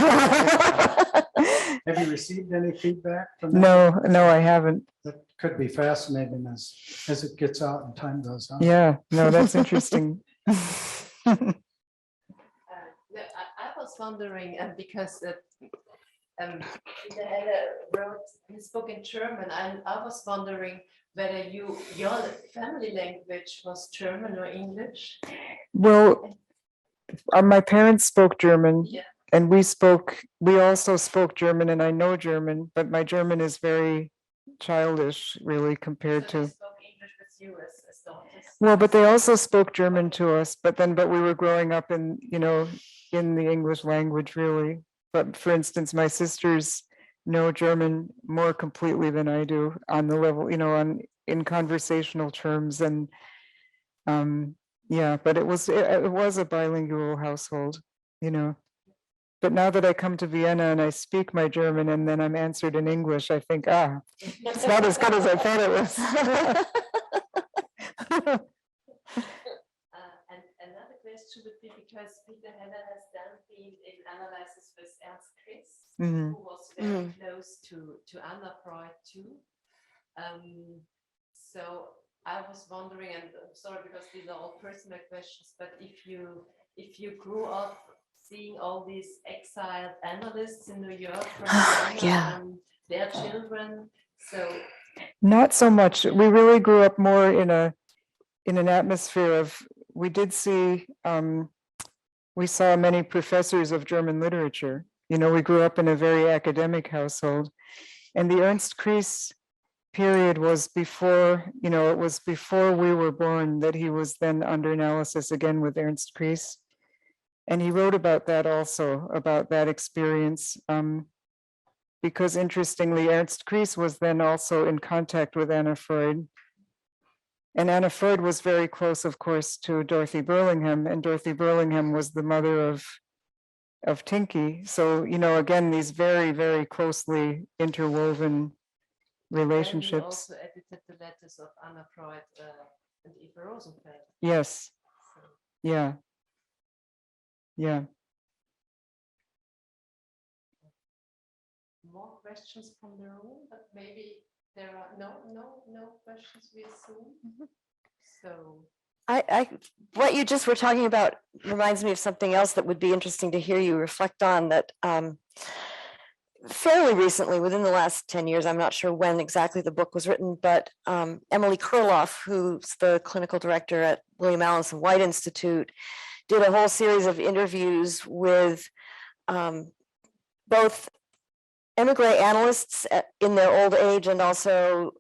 Have you received any feedback from them? No, I haven't. That could be fascinating as it gets out and time goes on. Yeah, no, that's interesting. No, I was wondering, because Peter Heller wrote his book in German, and I was wondering whether your family language was German or English. Well, my parents spoke German. Yeah. And we also spoke German, and I know German, but my German is very childish, really, compared So they to. spoke English with you as daughters. Well, but they also spoke German to us, but we were growing up in the English language, really. But for instance, my sisters know German more completely than I do on the level, in conversational terms. And yeah, but it was a bilingual household, But now that I come to Vienna and I speak my German and then I'm answered in English, I think, it's not as good as I thought it was. And another question would be, because Peter Heller has then been in Analysis with Ernst Chris, Mhm. who was very close to Anna Freud too. So I was wondering, and I'm sorry because these are all personal questions, but if you grew up seeing all these exiled analysts in New York from Vienna Yeah. and their children, so Not so much. We really grew up more in an atmosphere of, we did see, we saw many professors of German literature. We grew up in a very academic household. And the Ernst Chris period was before, it was before we were born that he was then under analysis again with Ernst Chris. And he wrote about that also, about that experience. Because interestingly, Ernst Chris was then also in contact with Anna Freud. And Anna Freud was very close, of course, to Dorothy Burlingham, and Dorothy Burlingham was the mother of Tinky. So, again, these very, very closely interwoven relationships. and you also edited the letters of Anna Freud and Eva Rosenfeld. Yes. So, Yeah. Yeah. more questions from the room, but maybe there are no questions, we assume. So What you just were talking about reminds me of something else that would be interesting to hear you reflect on, that fairly recently, within the last 10 years, I'm not sure when exactly the book was written, but Emily Kurloff, who's the clinical director at William Allen White Institute, did a whole series of interviews with both emigre analysts in their old age and also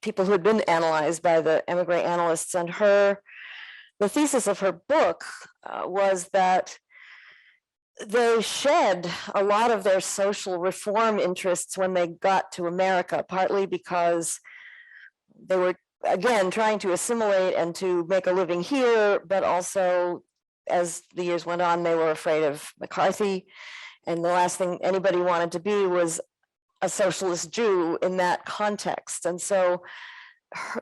people who had been analyzed by the emigre analysts. And the thesis of her book was that they shed a lot of their social reform interests when they got to America, partly because they were, again, trying to assimilate and to make a living here, but also, as the years went on, they were afraid of McCarthy. And the last thing anybody wanted to be was a socialist Jew in that context. And so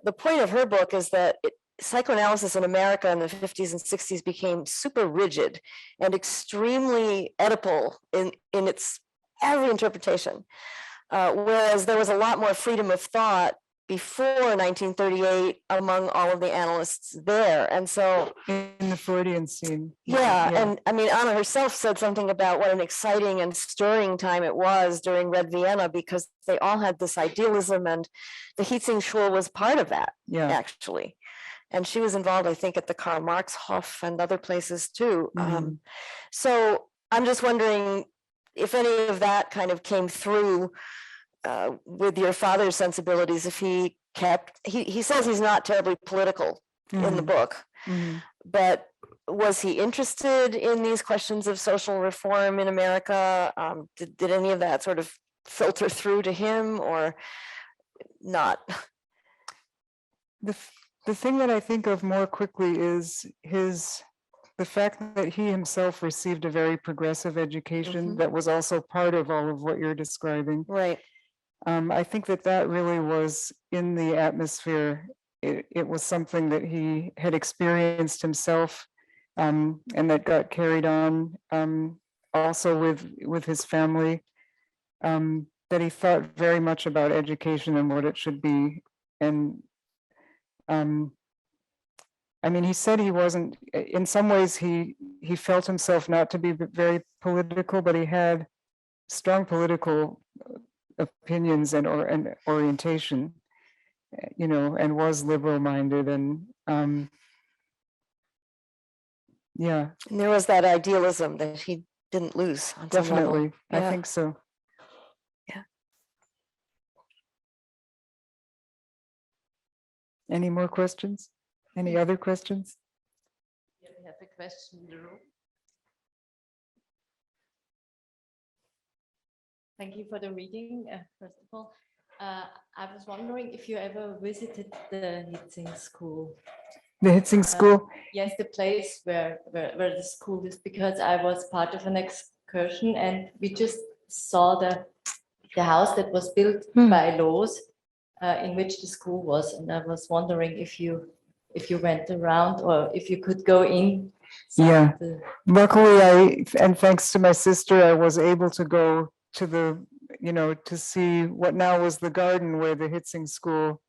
the point of her book is that psychoanalysis in America in the 50s and 60s became super rigid and extremely Oedipal in its every interpretation, whereas there was a lot more freedom of thought before 1938 among all of the analysts there. And so In the Freudian scene. yeah, and I mean, Anna herself said something about what an exciting and stirring time it was during Red Vienna, because they all had this idealism, and the Hietzing School was part of that, Yeah. actually. And she was involved, I think, at the Karl Marx Hof and other places too. Mhm. So I'm just wondering if any of that kind of came through with your father's sensibilities, if he says he's not terribly political in the book, Mhm. but was he interested in these questions of social reform in America? Did any of that sort of filter through to him or not? The thing that I think of more quickly is his the fact that he himself received a very progressive education Mhm. that was also part of all of what you're describing. Right. I think that that really was in the atmosphere. It was something that he had experienced himself, and that got carried on also with his family. That he thought very much about education and what it should be. And I mean, he said he wasn't, in some ways, he felt himself not to be very political, but he had strong political opinions and orientation, you know, and was liberal minded and yeah, And there was that idealism that he didn't lose on some level. definitely. I Yeah. think so. Yeah. Any more questions? Any other questions? Yeah, we have a question in the room. Thank you for the reading, first of all. I was wondering if you ever visited the Hietzing School. The Hietzing School? Yes, the place where the school is, because I was part of an excursion and we just saw the house that was built by Loos, in which the school was. And I was wondering if you went around or if you could go in. Yeah. Luckily, and thanks to my sister, I was able to go to the, you know, to see what now was the garden where the Hietzing School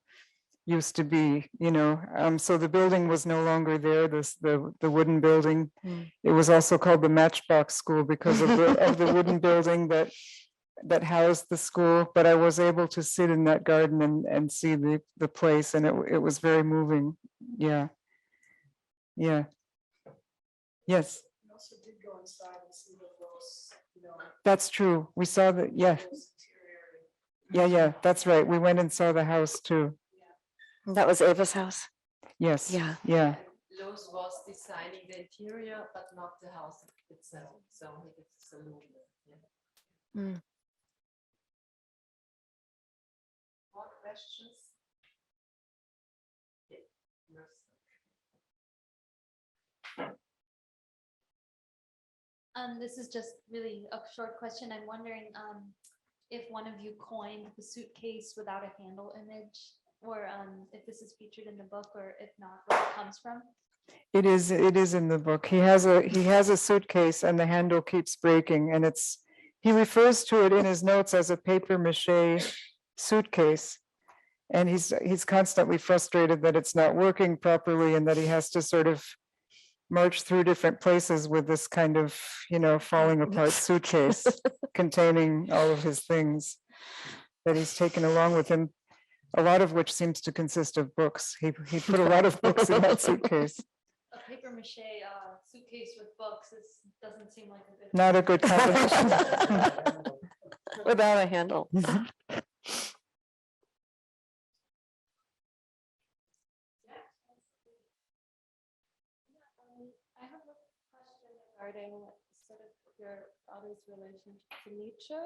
used to be, you know. So the building was no longer there, the wooden building. It was also called the Matchbox School because of the wooden building that housed the school. But I was able to sit in that garden and see the place, and it was very moving. Yeah. Yeah. Yes. We also did go inside and see the Loos, you know. That's true. We saw the, yeah. Yeah, that's right. We went and saw the house too. That was Ava's house. Yes. Yeah. Yeah. Loos was designing the interior, but not the house itself. So he did the saloon. Yeah. More questions? Yeah. This is just really a short question. I'm wondering if one of you coined the suitcase without a handle image, or if this is featured in the book, or if not, where it comes from. It is in the book. He has a suitcase and the handle keeps breaking, and he refers to it in his notes as a paper mache suitcase. And he's constantly frustrated that it's not working properly and that he has to sort of march through different places with this kind of, you know, falling apart suitcase containing all of his things that he's taken along with him, a lot of which seems to consist of books. He put a lot of books in that suitcase. A paper mache suitcase with books doesn't seem like a good. Not a good combination. Without a handle. I have a question regarding sort of your father's relationship to Nietzsche.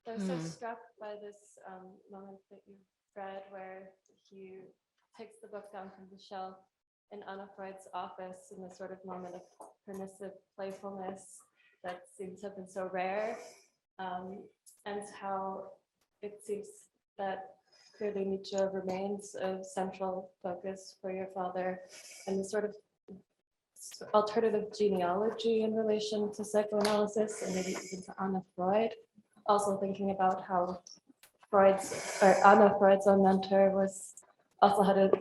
I was so struck by this moment that you read where he takes the book down from the shelf in Anna Freud's office in a sort of moment of permissive playfulness that seems to have been so rare, and how it seems that clearly Nietzsche remains a central focus for your father, and the sort of alternative genealogy in relation to psychoanalysis and maybe even to Anna Freud. Also thinking about how Anna Freud's own mentor also had a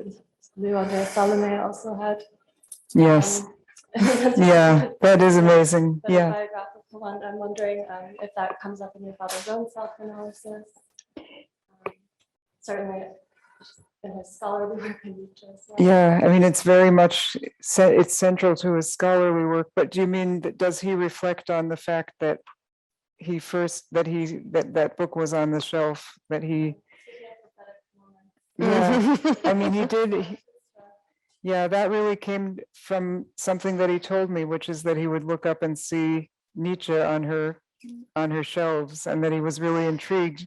Leandre Salome also had. Yes. Yeah, that is amazing. Yeah. Biographical one. I'm wondering if that comes up in your father's own self-analysis. Certainly in his scholarly work in Nietzsche as well. Yeah, I mean, it's very much, it's central to his scholarly work, but do you mean, does he reflect on the fact that that book was on the shelf, that he, yeah, I mean, he did, yeah, that really came from something that he told me, which is that he would look up and see Nietzsche on her shelves, and that he was really intrigued.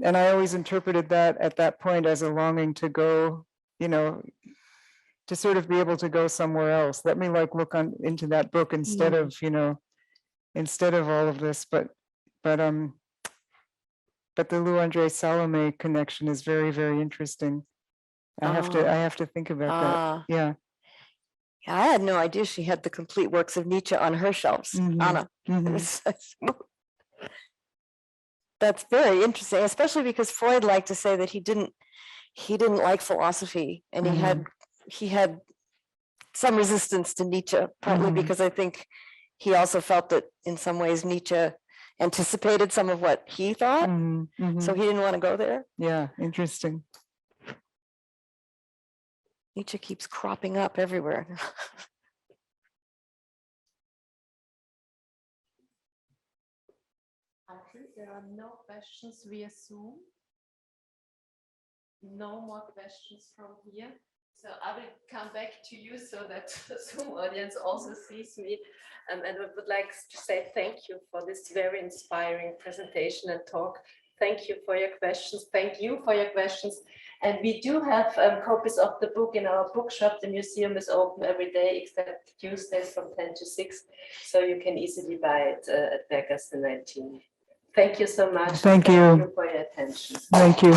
And I always interpreted that at that point as a longing to go, you know, to sort of be able to go somewhere else. Let me like look on into that book instead of, you know, instead of all of this, but the Lou Andre Salome connection is very, very interesting. I have to think about that. Yeah. Yeah, I had no idea she had the complete works of Nietzsche on her shelves, Anna. That's very interesting, especially because Freud liked to say that he didn't like philosophy, and he had some resistance to Nietzsche, partly because I think he also felt that in some ways Nietzsche anticipated some of what he thought, so he didn't want to go there. Yeah, interesting. Nietzsche keeps cropping up everywhere. There are no questions via Zoom. No more questions from here. So I will come back to you so that the Zoom audience also sees me. And I would like to say thank you for this very inspiring presentation and talk. Thank you for your questions. Thank you for your questions. And we do have copies of the book in our bookshop. The museum is open every day except Tuesdays from 10 to 6. So you can easily buy it at Bergersen 19. Thank you so much. Thank you. Thank you for your attention. Thank you.